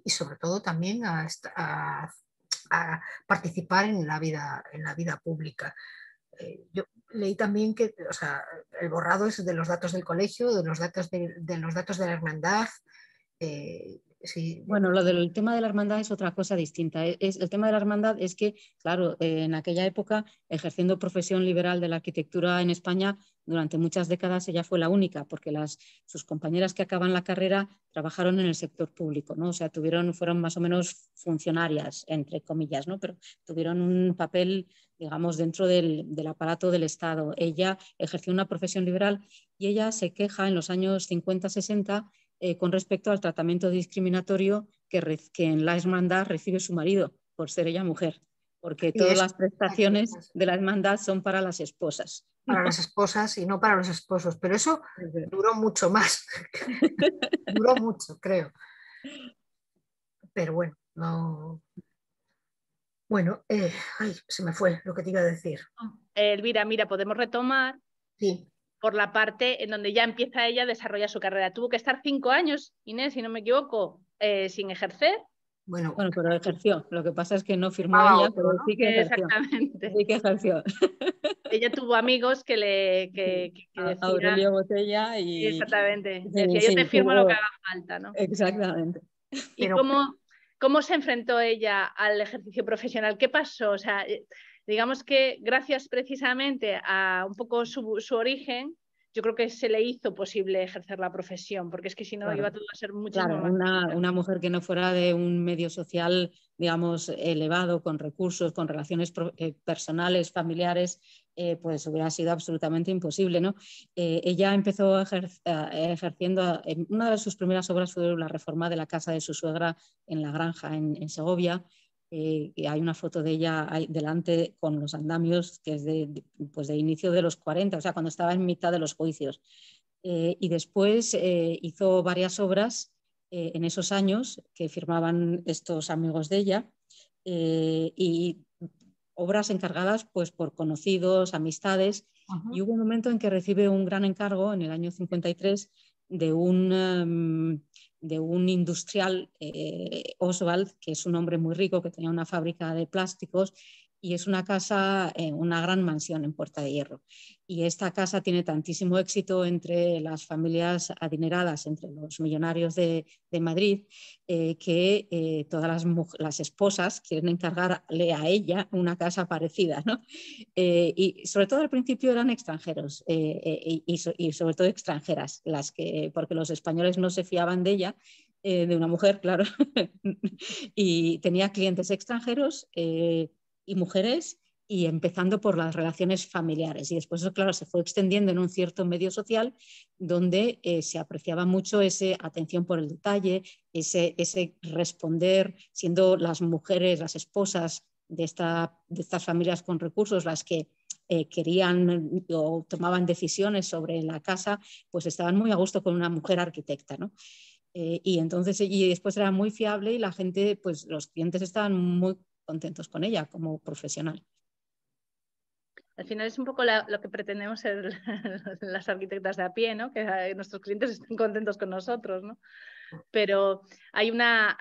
Speaker 3: sobre todo también a participar en la vida pública. Yo leí también que, o sea, el borrado es de los datos del colegio, de los datos de la hermandad. Sí.
Speaker 2: Bueno, lo del tema de la hermandad es otra cosa distinta. El tema de la hermandad es que, claro, en aquella época, ejerciendo profesión liberal de la arquitectura en España, durante muchas décadas ella fue la única, porque sus compañeras que acaban la carrera trabajaron en el sector público, ¿no? O sea, fueron más o menos funcionarias, entre comillas, ¿no? Pero tuvieron un papel, digamos, dentro del aparato del Estado. Ella ejerció una profesión liberal y ella se queja en los años 50-60 con respecto al tratamiento discriminatorio que en la hermandad recibe su marido por ser ella mujer, porque todas las prestaciones de la hermandad son para las esposas.
Speaker 3: Para las esposas y no para los esposos, pero eso duró mucho más, duró mucho, creo. Pero bueno, no... Bueno, se me fue lo que te iba a decir.
Speaker 1: Elvira, mira, podemos retomar
Speaker 3: sí.
Speaker 1: Por la parte en donde ya empieza ella a desarrollar su carrera. Tuvo que estar 5 años, Inés, si no me equivoco, sin ejercer.
Speaker 3: Bueno,
Speaker 2: pero ejerció. Lo que pasa es que no firmó ella,
Speaker 3: otro,
Speaker 2: pero
Speaker 3: ¿no?
Speaker 2: sí que ejerció.
Speaker 1: Exactamente.
Speaker 2: Sí que ejerció.
Speaker 1: Ella tuvo amigos que decían...
Speaker 2: Aurelio Botella y...
Speaker 1: Exactamente.
Speaker 2: Sí,
Speaker 1: Decía, yo te
Speaker 2: sí,
Speaker 1: firmo lo que haga falta, ¿no?
Speaker 2: exactamente.
Speaker 1: ¿Y
Speaker 3: Pero
Speaker 1: cómo se enfrentó ella al ejercicio profesional? ¿Qué pasó? O sea, digamos que gracias precisamente a un poco su origen, yo creo que se le hizo posible ejercer la profesión, porque es que si no iba todo a ser muchísimo
Speaker 2: Claro,
Speaker 1: más.
Speaker 2: una mujer que no fuera de un medio social, digamos, elevado, con recursos, con relaciones personales, familiares, pues hubiera sido absolutamente imposible, ¿no? Ella empezó ejerciendo, una de sus primeras obras fue la reforma de la casa de su suegra en La Granja, en Segovia. Y hay una foto de ella delante con los andamios, que es pues de inicio de los 40, o sea, cuando estaba en mitad de los juicios. Y después hizo varias obras en esos años que firmaban estos amigos de ella, y obras encargadas pues, por conocidos, amistades. Y hubo un momento en que recibe un gran encargo en el año 53 de un industrial, Oswald, que es un hombre muy rico que tenía una fábrica de plásticos, y es una casa, una gran mansión en Puerta de Hierro. Y esta casa tiene tantísimo éxito entre las familias adineradas, entre los millonarios de Madrid, que todas las esposas quieren encargarle a ella una casa parecida, ¿no? Y sobre todo al principio eran extranjeros, y sobre todo extranjeras, porque los españoles no se fiaban de ella, de una mujer, claro, y tenía clientes extranjeros y mujeres, y empezando por las relaciones familiares. Y después eso, claro, se fue extendiendo en un cierto medio social donde se apreciaba mucho esa atención por el detalle, ese responder, siendo las mujeres, las esposas de estas familias con recursos las que querían o tomaban decisiones sobre la casa, pues estaban muy a gusto con una mujer arquitecta, ¿no? Y después era muy fiable y la gente, pues los clientes estaban muy contentos con ella como profesional.
Speaker 1: Al final es un poco lo que pretendemos ser las arquitectas de a pie, ¿no? Que nuestros clientes estén contentos con nosotros, ¿no? Pero hay una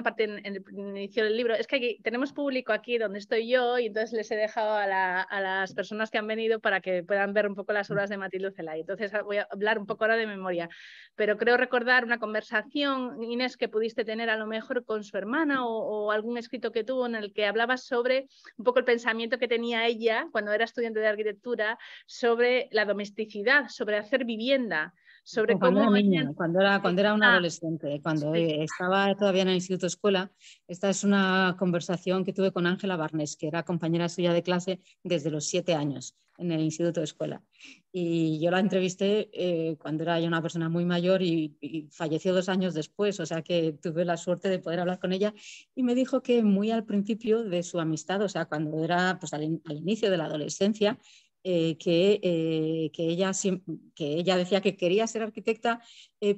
Speaker 1: parte en el inicio del libro, es que tenemos público aquí donde estoy yo, y entonces les he dejado a las personas que han venido para que puedan ver un poco las obras de Matilde Celay. Entonces voy a hablar un poco ahora de memoria, pero creo recordar una conversación, Inés, que pudiste tener a lo mejor con su hermana o algún escrito que tuvo en el que hablabas sobre un poco el pensamiento que tenía ella cuando era estudiante de arquitectura sobre la domesticidad, sobre hacer vivienda, sobre
Speaker 2: cuando
Speaker 1: cómo
Speaker 2: era niña, cuando era una adolescente, cuando
Speaker 1: sí.
Speaker 2: estaba todavía en el instituto escuela. Esta es una conversación que tuve con Ángela Barnés, que era compañera suya de clase desde los 7 años en el instituto de escuela. Y yo la entrevisté cuando era ya una persona muy mayor, y falleció 2 años después, o sea que tuve la suerte de poder hablar con ella, y me dijo que muy al principio de su amistad, o sea, cuando era pues, al inicio de la adolescencia, que ella decía que quería ser arquitecta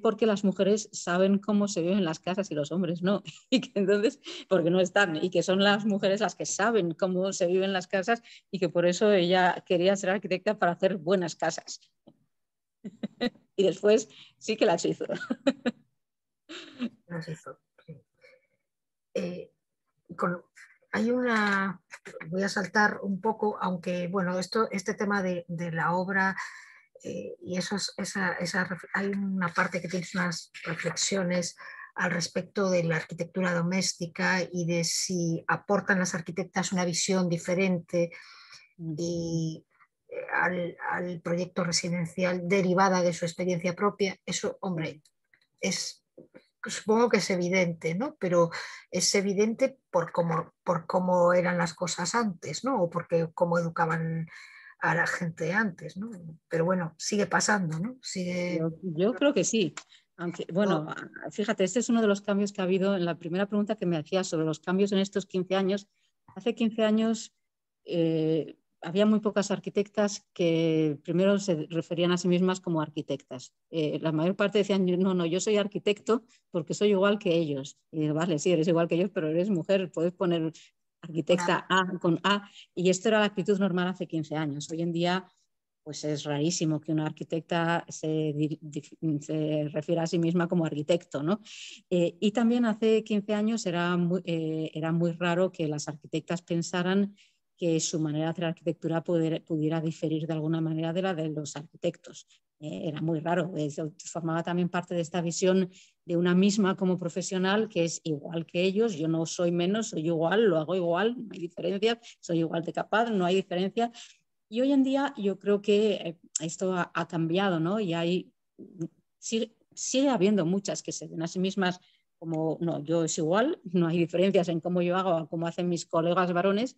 Speaker 2: porque las mujeres saben cómo se viven las casas y los hombres no, y que entonces, porque no están, y que son las mujeres las que saben cómo se viven las casas, y que por eso ella quería ser arquitecta para hacer buenas casas. Y después sí que las hizo.
Speaker 3: Las hizo, sí. Voy a saltar un poco, aunque bueno, este tema de la obra, y hay una parte que tienes unas reflexiones al respecto de la arquitectura doméstica y de si aportan las arquitectas una visión diferente y al proyecto residencial derivada de su experiencia propia. Eso, hombre, supongo que es evidente, ¿no? Pero es evidente por cómo eran las cosas antes, ¿no? O porque cómo educaban a la gente antes, ¿no? Pero bueno, sigue pasando, ¿no?
Speaker 2: Yo creo que sí. Aunque, bueno, fíjate, este es uno de los cambios que ha habido en la primera pregunta que me hacías sobre los cambios en estos 15 años. Hace 15 años había muy pocas arquitectas que primero se referían a sí mismas como arquitectas. La mayor parte decían, no, yo soy arquitecto porque soy igual que ellos. Y digo, vale, sí, eres igual que ellos, pero eres mujer, puedes poner arquitecta A con A. Y esto era la actitud normal hace 15 años. Hoy en día pues es rarísimo que una arquitecta se refiera a sí misma como arquitecto, ¿no? Y también hace 15 años era muy raro que las arquitectas pensaran que su manera de hacer arquitectura pudiera diferir de alguna manera de la de los arquitectos. Era muy raro. Eso formaba también parte de esta visión de una misma como profesional, que es igual que ellos, yo no soy menos, soy igual, lo hago igual, no hay diferencias, soy igual de capaz, no hay diferencia. Y hoy en día yo creo que esto ha cambiado, ¿no? Y sigue habiendo muchas que se ven a sí mismas como, no, yo es igual, no hay diferencias en cómo yo hago o cómo hacen mis colegas varones,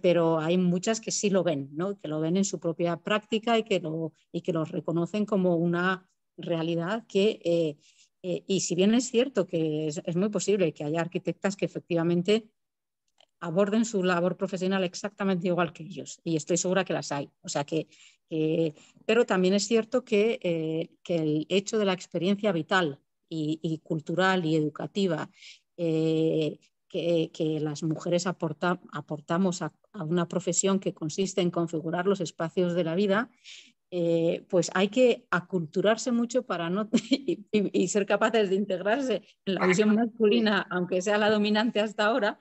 Speaker 2: pero hay muchas que sí lo ven, ¿no? Que lo ven en su propia práctica y que lo reconocen como una realidad y si bien es cierto que es muy posible que haya arquitectas que efectivamente aborden su labor profesional exactamente igual que ellos, y estoy segura que las hay. O sea pero también es cierto que el hecho de la experiencia vital y cultural y educativa que las mujeres aportamos a una profesión que consiste en configurar los espacios de la vida, pues hay que aculturarse mucho para no y ser capaces de integrarse en la visión masculina, aunque sea la dominante hasta ahora,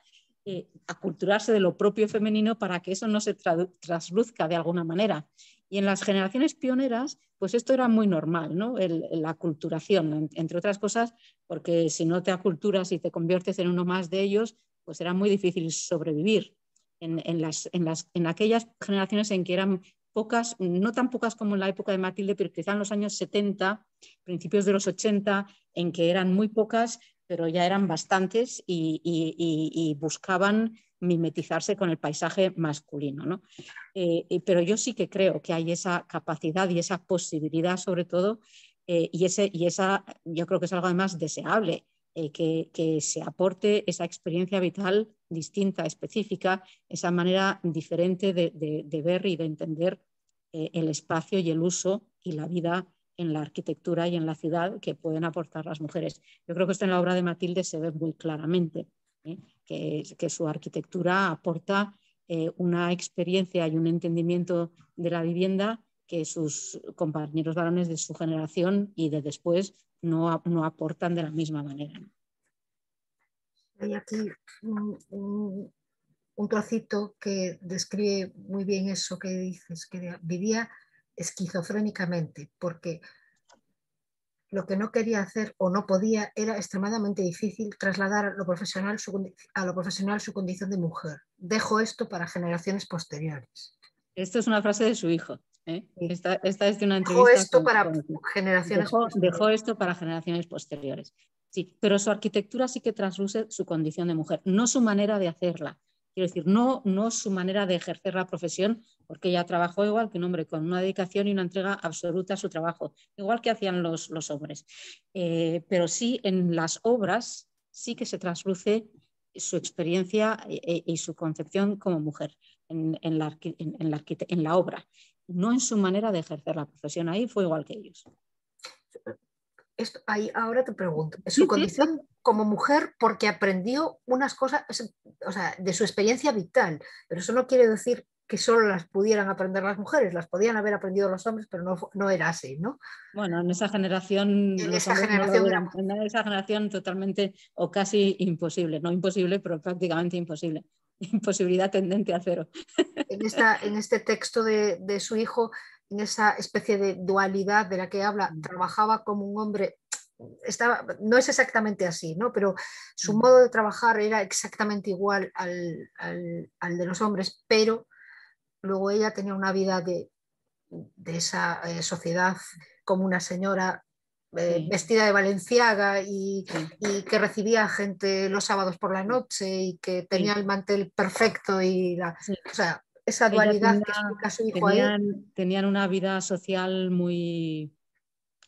Speaker 2: aculturarse de lo propio femenino para que eso no se trasluzca de alguna manera. Y en las generaciones pioneras, pues esto era muy normal, ¿no? La aculturación, entre otras cosas, porque si no te aculturas y te conviertes en uno más de ellos, pues era muy difícil sobrevivir. En aquellas generaciones en que eran pocas, no tan pocas como en la época de Matilde, pero quizá en los años 70, principios de los 80, en que eran muy pocas, pero ya eran bastantes y buscaban mimetizarse con el paisaje masculino, ¿no? Pero yo sí que creo que hay esa capacidad y esa posibilidad, sobre todo, y esa yo creo que es algo además deseable, que se aporte esa experiencia vital distinta, específica, esa manera diferente de ver y de entender el espacio y el uso y la vida en la arquitectura y en la ciudad que pueden aportar las mujeres. Yo creo que esto en la obra de Matilde se ve muy claramente, que su arquitectura aporta una experiencia y un entendimiento de la vivienda que sus compañeros varones de su generación y de después no aportan de la misma manera.
Speaker 3: Hay aquí un trocito que describe muy bien eso que dices, que vivía esquizofrénicamente, porque lo que no quería hacer o no podía era extremadamente difícil trasladar a lo profesional su condición de mujer. Dejo esto para generaciones posteriores.
Speaker 2: Esto es una frase de su hijo.
Speaker 3: Sí.
Speaker 2: Esta es de una
Speaker 3: Dejó
Speaker 2: entrevista
Speaker 3: esto para generaciones posteriores.
Speaker 2: Dejó esto para generaciones posteriores. Sí, pero su arquitectura sí que trasluce su condición de mujer, no su manera de hacerla. Quiero decir, no su manera de ejercer la profesión, porque ella trabajó igual que un hombre, con una dedicación y una entrega absoluta a su trabajo, igual que hacían los hombres. Pero sí en las obras sí que se trasluce su experiencia y su concepción como mujer en la obra, no en su manera de ejercer la profesión. Ahí fue igual que ellos.
Speaker 3: Ahí, ahora te pregunto, su condición como mujer porque aprendió unas cosas, o sea, de su experiencia vital, pero eso no quiere decir que solo las pudieran aprender las mujeres, las podían haber aprendido los hombres, pero no era así, ¿no?
Speaker 2: Bueno, en esa generación
Speaker 3: En
Speaker 2: los
Speaker 3: esa
Speaker 2: hombres no lo
Speaker 3: generación
Speaker 2: hubieran, en esa generación totalmente o casi imposible, no imposible, pero prácticamente imposible. Imposibilidad tendente a cero.
Speaker 3: en este texto de su hijo, en esa especie de dualidad de la que habla, trabajaba como un hombre, no es exactamente así, ¿no? Pero su modo de trabajar era exactamente igual al de los hombres, pero luego ella tenía una vida de esa sociedad como una señora
Speaker 2: Sí.
Speaker 3: vestida de valenciaga y
Speaker 2: Sí.
Speaker 3: que recibía gente los sábados por la noche y que tenía
Speaker 2: Sí.
Speaker 3: el mantel perfecto
Speaker 2: Sí.
Speaker 3: o sea, esa dualidad que explica su hijo ahí.
Speaker 2: Tenían una vida social muy,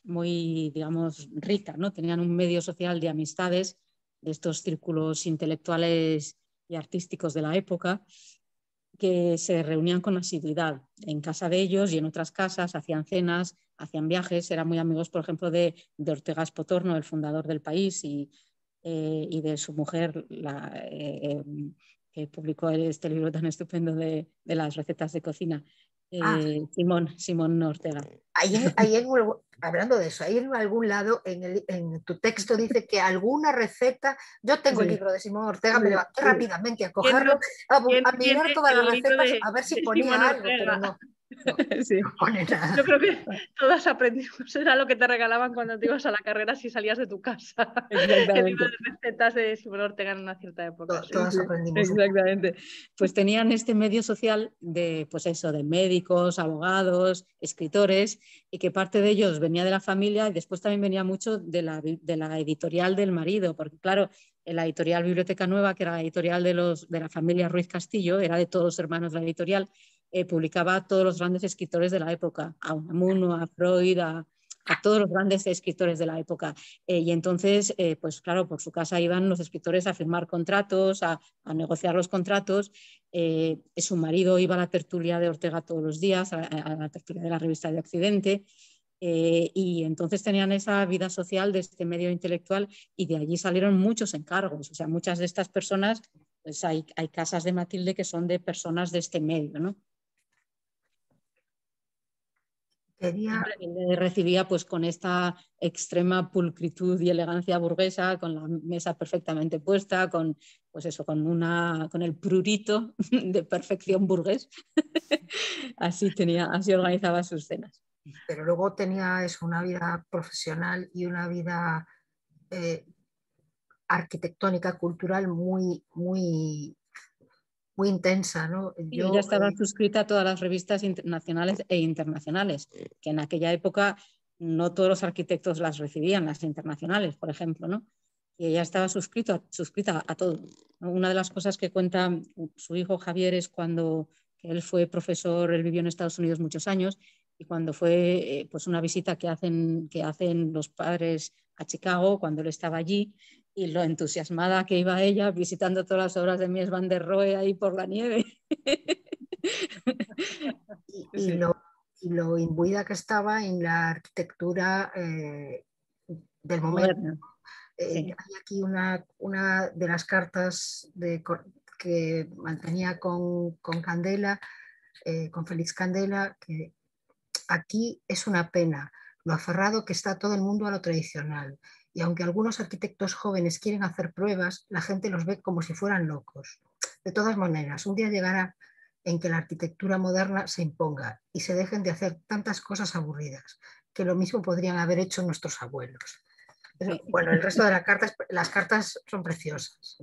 Speaker 2: muy, digamos, rica, ¿no? Tenían un medio social de amistades, de estos círculos intelectuales y artísticos de la época, que se reunían con asiduidad en casa de ellos y en otras casas, hacían cenas, hacían viajes, eran muy amigos, por ejemplo, de Ortega Espotorno, el fundador del país, y de su mujer, que publicó este libro tan estupendo de las recetas de cocina. Simón Ortega.
Speaker 3: Hablando de eso, ahí en algún lado en tu texto dice que alguna receta, yo tengo el libro de Simón Ortega, me levanté rápidamente a cogerlo, a mirar todas las recetas, a ver si ponía algo, pero no.
Speaker 2: Sí.
Speaker 3: No pone nada.
Speaker 1: Yo creo que todas aprendimos, era lo que te regalaban cuando te ibas a la carrera si salías de tu casa.
Speaker 2: Exactamente.
Speaker 1: El libro de recetas de Simón Ortega en una cierta época.
Speaker 3: Todas aprendimos.
Speaker 2: Exactamente. Pues tenían este medio social de, pues eso, de médicos, abogados, escritores, y que parte de ellos venía de la familia y después también venía mucho de la editorial del marido, porque claro, la editorial Biblioteca Nueva, que era la editorial de la familia Ruiz Castillo, era de todos los hermanos de la editorial, publicaba a todos los grandes escritores de la época, a Unamuno, a Freud, a todos los grandes escritores de la época. Y entonces, pues claro, por su casa iban los escritores a firmar contratos, a negociar los contratos. Su marido iba a la tertulia de Ortega todos los días, a la tertulia de la revista de Occidente. Y entonces tenían esa vida social de este medio intelectual y de allí salieron muchos encargos. O sea, muchas de estas personas, pues hay casas de Matilde que son de personas de este medio, ¿no? Recibía pues con esta extrema pulcritud y elegancia burguesa, con la mesa perfectamente puesta, con, pues eso, con el prurito de perfección burgués. así organizaba sus cenas.
Speaker 3: Pero luego tenía eso, una vida profesional y una vida arquitectónica, cultural muy intensa, ¿no?
Speaker 2: Ella estaba suscrita a todas las revistas nacionales e internacionales, que en aquella época no todos los arquitectos las recibían, las internacionales, por ejemplo, ¿no? Y ella estaba suscrita a todo. Una de las cosas que cuenta su hijo Javier es cuando él fue profesor, él vivió en Estados Unidos muchos años, y cuando fue pues una visita que hacen los padres a Chicago, cuando él estaba allí, y lo entusiasmada que iba ella visitando todas las obras de Mies van der Rohe ahí por la nieve.
Speaker 3: y lo imbuida que estaba en la arquitectura del momento. Hay aquí una de las cartas que mantenía con Candela, con Félix Candela, que aquí es una pena lo aferrado que está todo el mundo a lo tradicional. Y aunque algunos arquitectos jóvenes quieren hacer pruebas, la gente los ve como si fueran locos. De todas maneras, un día llegará en que la arquitectura moderna se imponga y se dejen de hacer tantas cosas aburridas, que lo mismo podrían haber hecho nuestros abuelos. Pero, bueno, el resto de las cartas son preciosas,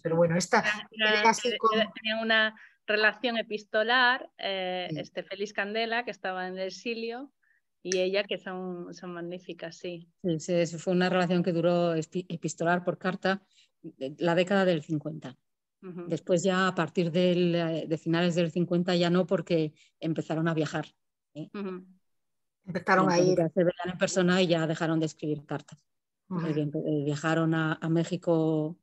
Speaker 3: pero bueno, esta
Speaker 1: tenía una relación epistolar, Félix Candela, que estaba en el exilio, y ella, que son magníficas, sí.
Speaker 2: Sí, fue una relación que duró epistolar por carta la década del 50. Después ya a partir de finales del 50 ya no, porque empezaron a viajar.
Speaker 3: Empezaron a ir.
Speaker 2: Ya se veían en persona y ya dejaron de escribir cartas. Viajaron a México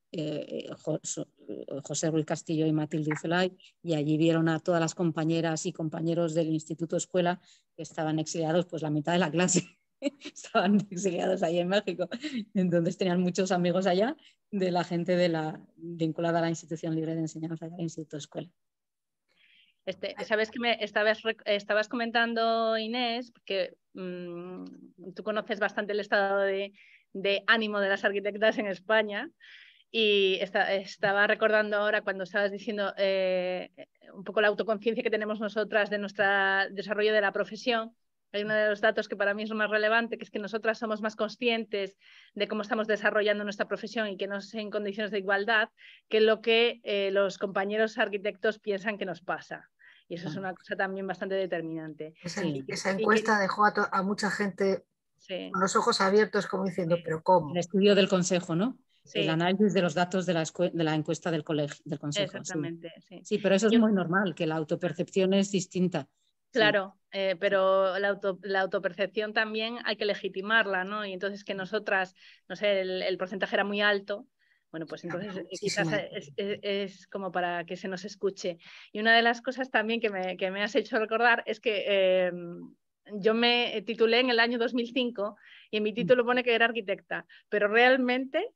Speaker 2: José Ruiz Castillo y Matilde Ucelay, y allí vieron a todas las compañeras y compañeros del Instituto Escuela que estaban exiliados, pues la mitad de la clase estaban exiliados ahí en México. Entonces tenían muchos amigos allá de la gente vinculada a la Institución Libre de Enseñanza del Instituto Escuela.
Speaker 1: Sabes que estabas comentando, Inés, que tú conoces bastante el estado de ánimo de las arquitectas en España, y estaba recordando ahora cuando estabas diciendo un poco la autoconciencia que tenemos nosotras de nuestro desarrollo de la profesión. Hay uno de los datos que para mí es lo más relevante, que es que nosotras somos más conscientes de cómo estamos desarrollando nuestra profesión y que no es en condiciones de igualdad que lo que los compañeros arquitectos piensan que nos pasa. Y eso es una cosa también bastante determinante.
Speaker 3: Esa encuesta dejó a mucha gente con los ojos abiertos, como diciendo, ¿pero cómo?
Speaker 2: El estudio del Consejo, ¿no? El análisis de los datos de la encuesta del Consejo.
Speaker 1: Exactamente,
Speaker 2: sí, pero eso es muy normal, que la autopercepción es distinta.
Speaker 1: Claro, pero la autopercepción también hay que legitimarla, ¿no? Y entonces que nosotras, no sé, el porcentaje era muy alto, bueno, pues entonces quizás es como para que se nos escuche. Y una de las cosas también que me has hecho recordar es que yo me titulé en el año 2005 y en mi título pone que era arquitecta, pero realmente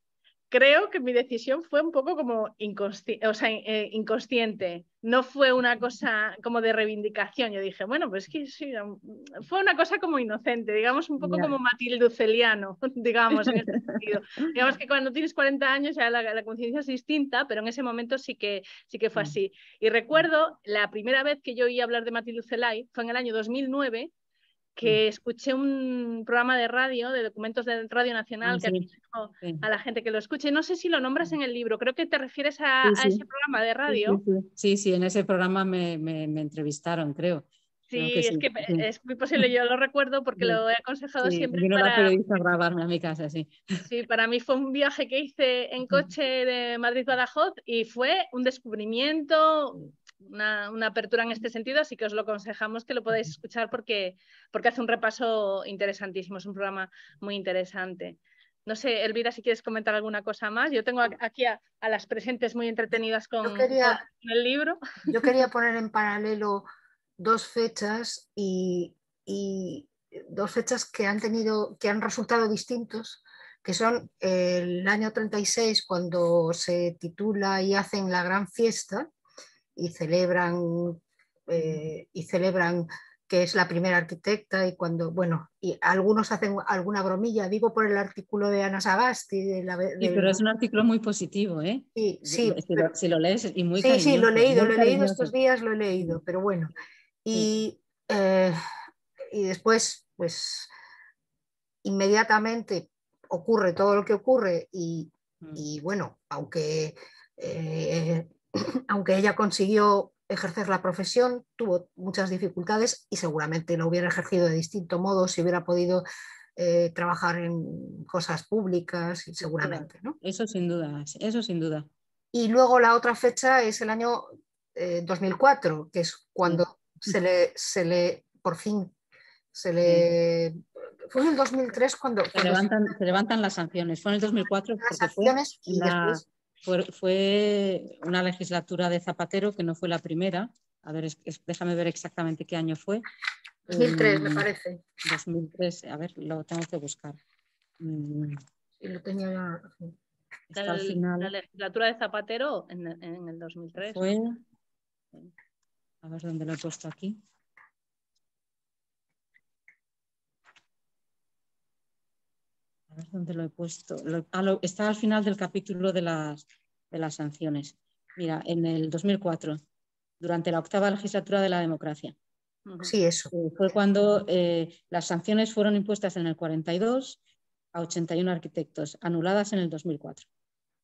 Speaker 1: creo que mi decisión fue un poco como inconsciente. No fue una cosa como de reivindicación. Yo dije, bueno, pues que sí, fue una cosa como inocente, digamos, un poco como Matilde Uceliano, digamos, en este sentido. Digamos que cuando tienes 40 años ya la conciencia es distinta, pero en ese momento sí que fue así. Y recuerdo la primera vez que yo oí hablar de Matilde Ucelay fue en el año 2009, que escuché un programa de radio, de documentos de Radio Nacional, que aconsejo a la gente que lo escuche. No sé si lo nombras en el libro, creo que te refieres a ese programa de radio.
Speaker 2: Sí, en ese programa me entrevistaron, creo.
Speaker 1: Sí, es que es muy posible, yo lo recuerdo porque lo he aconsejado siempre.
Speaker 2: Vino la periodista a grabarme a mi casa, sí.
Speaker 1: Sí, para mí fue un viaje que hice en coche de Madrid-Badajoz y fue un descubrimiento, una apertura en este sentido, así que os lo aconsejamos que lo podáis escuchar porque hace un repaso interesantísimo, es un programa muy interesante. No sé, Elvira, si quieres comentar alguna cosa más. Yo tengo aquí a las presentes muy entretenidas con el libro.
Speaker 3: Yo quería poner en paralelo dos fechas y dos fechas que han resultado distintos, que son el año 36, cuando se titula y hacen la gran fiesta y celebran que es la primera arquitecta, y cuando, bueno, y algunos hacen alguna bromilla, digo por el artículo de Ana Sagasti.
Speaker 2: Pero es un artículo muy positivo, ¿eh?
Speaker 3: Sí,
Speaker 2: si lo lees, y muy
Speaker 3: cariñoso. Sí, lo he leído estos días, pero bueno. Y después, pues, inmediatamente ocurre todo lo que ocurre y bueno, aunque ella consiguió ejercer la profesión, tuvo muchas dificultades y seguramente lo hubiera ejercido de distinto modo si hubiera podido trabajar en cosas públicas, seguramente, ¿no?
Speaker 2: Eso sin duda, eso sin duda.
Speaker 3: Y luego la otra fecha es el año 2004, que es cuando por fin se le... Fue en el 2003 cuando
Speaker 2: se levantan las sanciones. Fue en el 2004 porque fue una legislatura de Zapatero que no fue la primera. A ver, déjame ver exactamente qué año fue.
Speaker 3: 2003, me parece.
Speaker 2: 2003, a ver, lo tengo que buscar.
Speaker 3: Sí, lo tenía ya.
Speaker 2: Al final.
Speaker 1: La legislatura de Zapatero en el 2003.
Speaker 2: Fue, ¿no? A ver dónde lo he puesto aquí. A ver dónde lo he puesto. Está al final del capítulo de las sanciones. Mira, en el 2004, durante la 8ª legislatura de la democracia.
Speaker 3: Sí, eso.
Speaker 2: Fue cuando las sanciones fueron impuestas en el 42 a 81 arquitectos, anuladas en el 2004.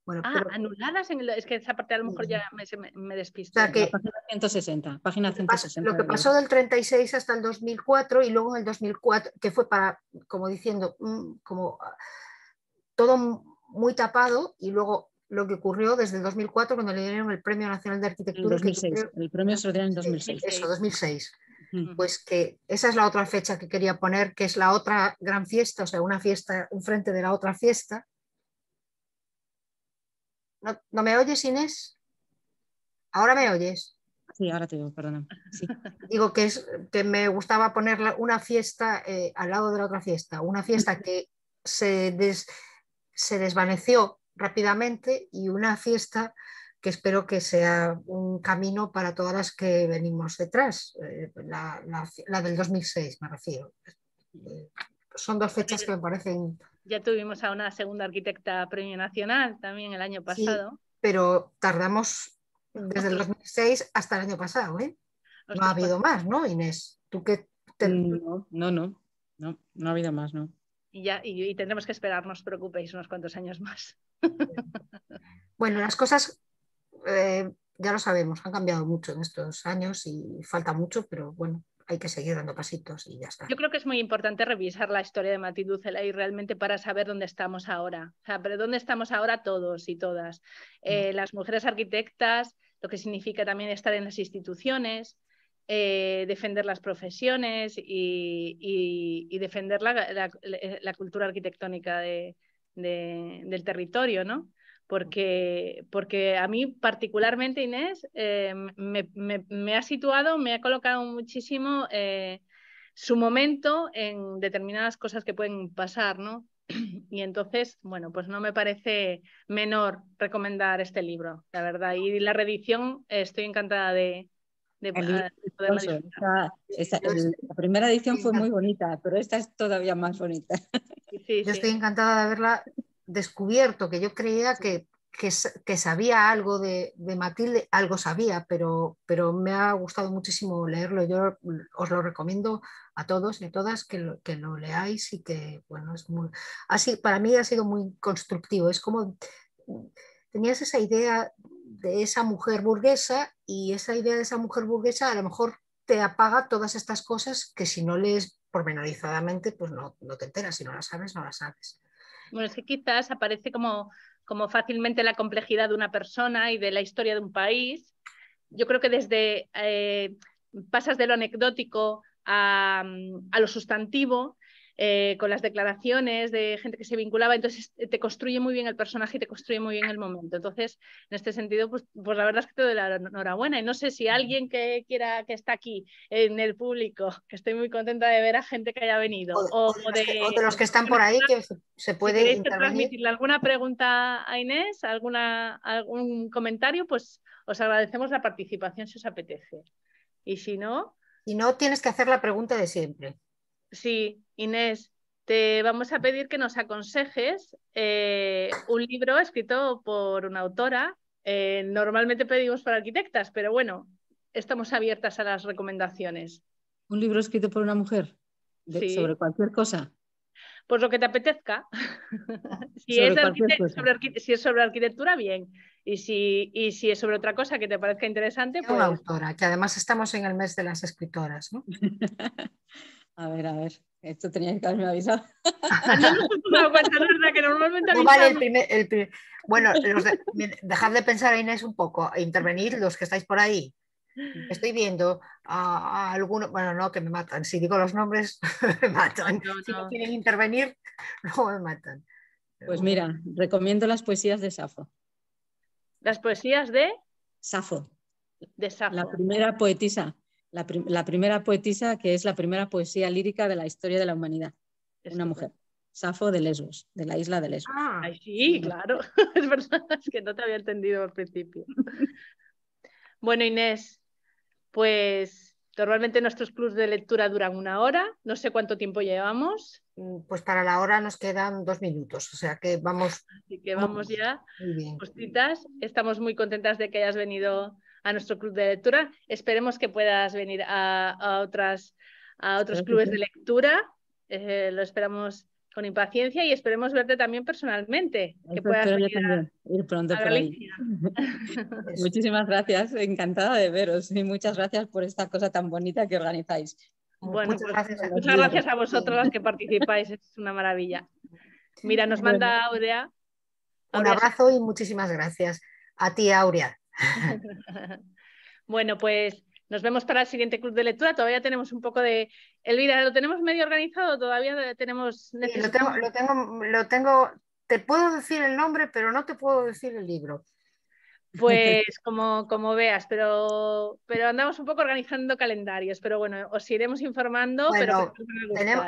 Speaker 1: Bueno, anuladas es que esa parte a lo mejor ya me despisto.
Speaker 3: O sea que,
Speaker 2: página 160.
Speaker 3: Lo que pasó del 36 hasta el 2004 y luego en el 2004, que fue como diciendo, como todo muy tapado, y luego lo que ocurrió desde el 2004 cuando le dieron el Premio Nacional de Arquitectura.
Speaker 2: El premio se lo dieron en 2006.
Speaker 3: Eso, 2006. Pues que esa es la otra fecha que quería poner, que es la otra gran fiesta, o sea, una fiesta enfrente de la otra fiesta. ¿No me oyes, Inés? ¿Ahora me oyes?
Speaker 2: Sí, ahora te digo, perdona. Sí.
Speaker 3: Digo que me gustaba poner una fiesta al lado de la otra fiesta, una fiesta que se desvaneció rápidamente y una fiesta que espero que sea un camino para todas las que venimos detrás, la del 2006 me refiero. Son dos fechas que me parecen...
Speaker 1: Ya tuvimos a una segunda arquitecta premio nacional también el año pasado.
Speaker 3: Sí, pero tardamos desde el 2006 hasta el año pasado, ¿eh? No ha habido más, ¿no, Inés? ¿Tú qué
Speaker 2: No ha habido más, ¿no?
Speaker 1: Y tendremos que esperar, no os preocupéis, unos cuantos años más.
Speaker 3: Bueno, las cosas, ya lo sabemos, han cambiado mucho en estos años y falta mucho, pero bueno, hay que seguir dando pasitos y ya está.
Speaker 1: Yo creo que es muy importante revisar la historia de Matilde Ucelay realmente para saber dónde estamos ahora. O sea, pero dónde estamos ahora todos y todas. Las mujeres arquitectas, lo que significa también estar en las instituciones, defender las profesiones y defender la cultura arquitectónica del territorio, ¿no? Porque a mí particularmente, Inés, me ha situado, me ha colocado muchísimo su momento en determinadas cosas que pueden pasar, ¿no? Y entonces, bueno, pues no me parece menor recomendar este libro, la verdad. Y la reedición, estoy encantada de
Speaker 2: El libro es
Speaker 1: poderla
Speaker 2: precioso.
Speaker 1: disfrutar.
Speaker 2: La primera edición fue muy bonita, pero esta es todavía más bonita.
Speaker 1: Sí,
Speaker 3: Yo
Speaker 1: sí.
Speaker 3: estoy encantada de haberla descubierto, que yo creía que sabía algo de Matilde, algo sabía, pero me ha gustado muchísimo leerlo. Yo os lo recomiendo a todos y a todas que lo leáis y que, bueno, es muy... Así, para mí ha sido muy constructivo. Es como tenías esa idea de esa mujer burguesa y esa idea de esa mujer burguesa a lo mejor te apaga todas estas cosas que si no lees pormenorizadamente, pues no te enteras. Si no las sabes, no las sabes.
Speaker 1: Bueno, es que quizás aparece como fácilmente la complejidad de una persona y de la historia de un país. Yo creo que desde pasas de lo anecdótico a lo sustantivo, con las declaraciones de gente que se vinculaba, entonces te construye muy bien el personaje y te construye muy bien el momento. Entonces, en este sentido, pues la verdad es que te doy la enhorabuena. Y no sé si alguien que quiera, que está aquí en el público, que estoy muy contenta de ver a gente que haya venido,
Speaker 3: O de los que están por ahí que se
Speaker 1: si
Speaker 3: pueden
Speaker 1: queréis
Speaker 3: intervenir.
Speaker 1: transmitirle alguna pregunta a Inés, algún comentario, pues os agradecemos la participación si os apetece. Y si no,
Speaker 3: Si no, tienes que hacer la pregunta de siempre.
Speaker 1: sí, Inés, te vamos a pedir que nos aconsejes un libro escrito por una autora. Normalmente pedimos para arquitectas, pero bueno, estamos abiertas a las recomendaciones.
Speaker 2: Un libro escrito por una mujer sobre
Speaker 1: Sí,
Speaker 2: cualquier cosa.
Speaker 1: pues lo que te apetezca. Si es,
Speaker 2: Sobre cualquier cosa.
Speaker 1: si es sobre arquitectura, bien. Y si es sobre otra cosa que te parezca interesante,
Speaker 3: Una
Speaker 1: pues...
Speaker 3: autora, que además estamos en el mes de las escritoras, ¿no?
Speaker 2: A ver, esto tenía que haberme avisado.
Speaker 1: No nos hemos dado cuenta, la verdad, que normalmente
Speaker 3: No vale
Speaker 1: avisamos.
Speaker 3: Bueno, dejad de pensar, Inés, un poco, intervenir los que estáis por ahí. Estoy viendo a algunos, bueno, no, que me matan. Si digo los nombres, me matan.
Speaker 1: No,
Speaker 3: Si no
Speaker 1: no.
Speaker 3: quieren intervenir, no me matan. Pero
Speaker 2: Pues
Speaker 3: bueno.
Speaker 2: mira, recomiendo las poesías de Safo.
Speaker 1: Las poesías de
Speaker 2: Safo, la
Speaker 1: Safo.
Speaker 2: primera poetisa, la primera poetisa que es la primera poesía lírica de la historia de la humanidad. Una mujer. Safo de Lesbos, de la isla de Lesbos.
Speaker 1: Ay, sí, claro. Es verdad, es que no te había entendido al principio. Bueno, Inés, pues normalmente nuestros clubs de lectura duran 1 hora. No sé cuánto tiempo llevamos.
Speaker 3: Pues para la hora nos quedan 2 minutos, o sea que vamos.
Speaker 1: Así que vamos ya,
Speaker 3: Muy bien.
Speaker 1: justitas. Estamos muy contentas de que hayas venido a nuestro club de lectura. Esperemos que puedas venir a otros clubes de lectura. Lo esperamos con impaciencia y esperemos verte también personalmente, que puedas
Speaker 2: Espero yo
Speaker 1: venir
Speaker 2: también ir pronto
Speaker 1: a
Speaker 2: por ahí.
Speaker 1: Galicia.
Speaker 2: Muchísimas gracias, encantada de veros y muchas gracias por esta cosa tan bonita que organizáis.
Speaker 1: Bueno,
Speaker 3: Muchas
Speaker 1: pues
Speaker 3: gracias.
Speaker 1: muchas gracias a vosotros las que participáis, es una maravilla. Mira, nos manda Aurea.
Speaker 3: Un abrazo y muchísimas gracias. A ti, Aurea.
Speaker 1: Bueno, pues nos vemos para el siguiente club de lectura. Todavía tenemos un poco de... Elvira, ¿lo tenemos medio organizado? Todavía tenemos...
Speaker 3: Sí, lo tengo. Te puedo decir el nombre, pero no te puedo decir el libro.
Speaker 1: Pues como veas, pero andamos un poco organizando calendarios, pero bueno, os iremos informando,
Speaker 3: Bueno,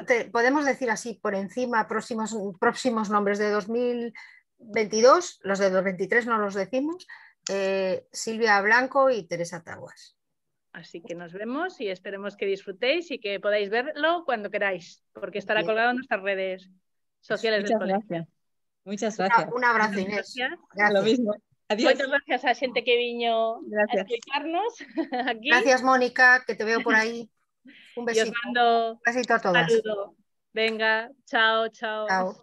Speaker 1: pero
Speaker 3: podemos decir así por encima próximos nombres de 2022, los de 2023 no los decimos, Silvia Blanco y Teresa Taguas.
Speaker 1: Así que nos vemos y esperemos que disfrutéis y que podáis verlo cuando queráis, porque estará
Speaker 3: Bien.
Speaker 1: colgado en nuestras redes sociales del colegio.
Speaker 2: Gracias. Muchas gracias.
Speaker 3: Un abrazo, Inés.
Speaker 2: Gracias. Lo mismo. Adiós.
Speaker 1: Muchas gracias a xente que viño
Speaker 2: Gracias.
Speaker 1: a explicarnos aquí.
Speaker 3: Gracias, Mónica, que te veo por ahí. Un besito.
Speaker 1: Y os mando
Speaker 3: Un besito a
Speaker 1: un
Speaker 3: todas.
Speaker 1: saludo. Venga, chao, chao.
Speaker 3: Chao.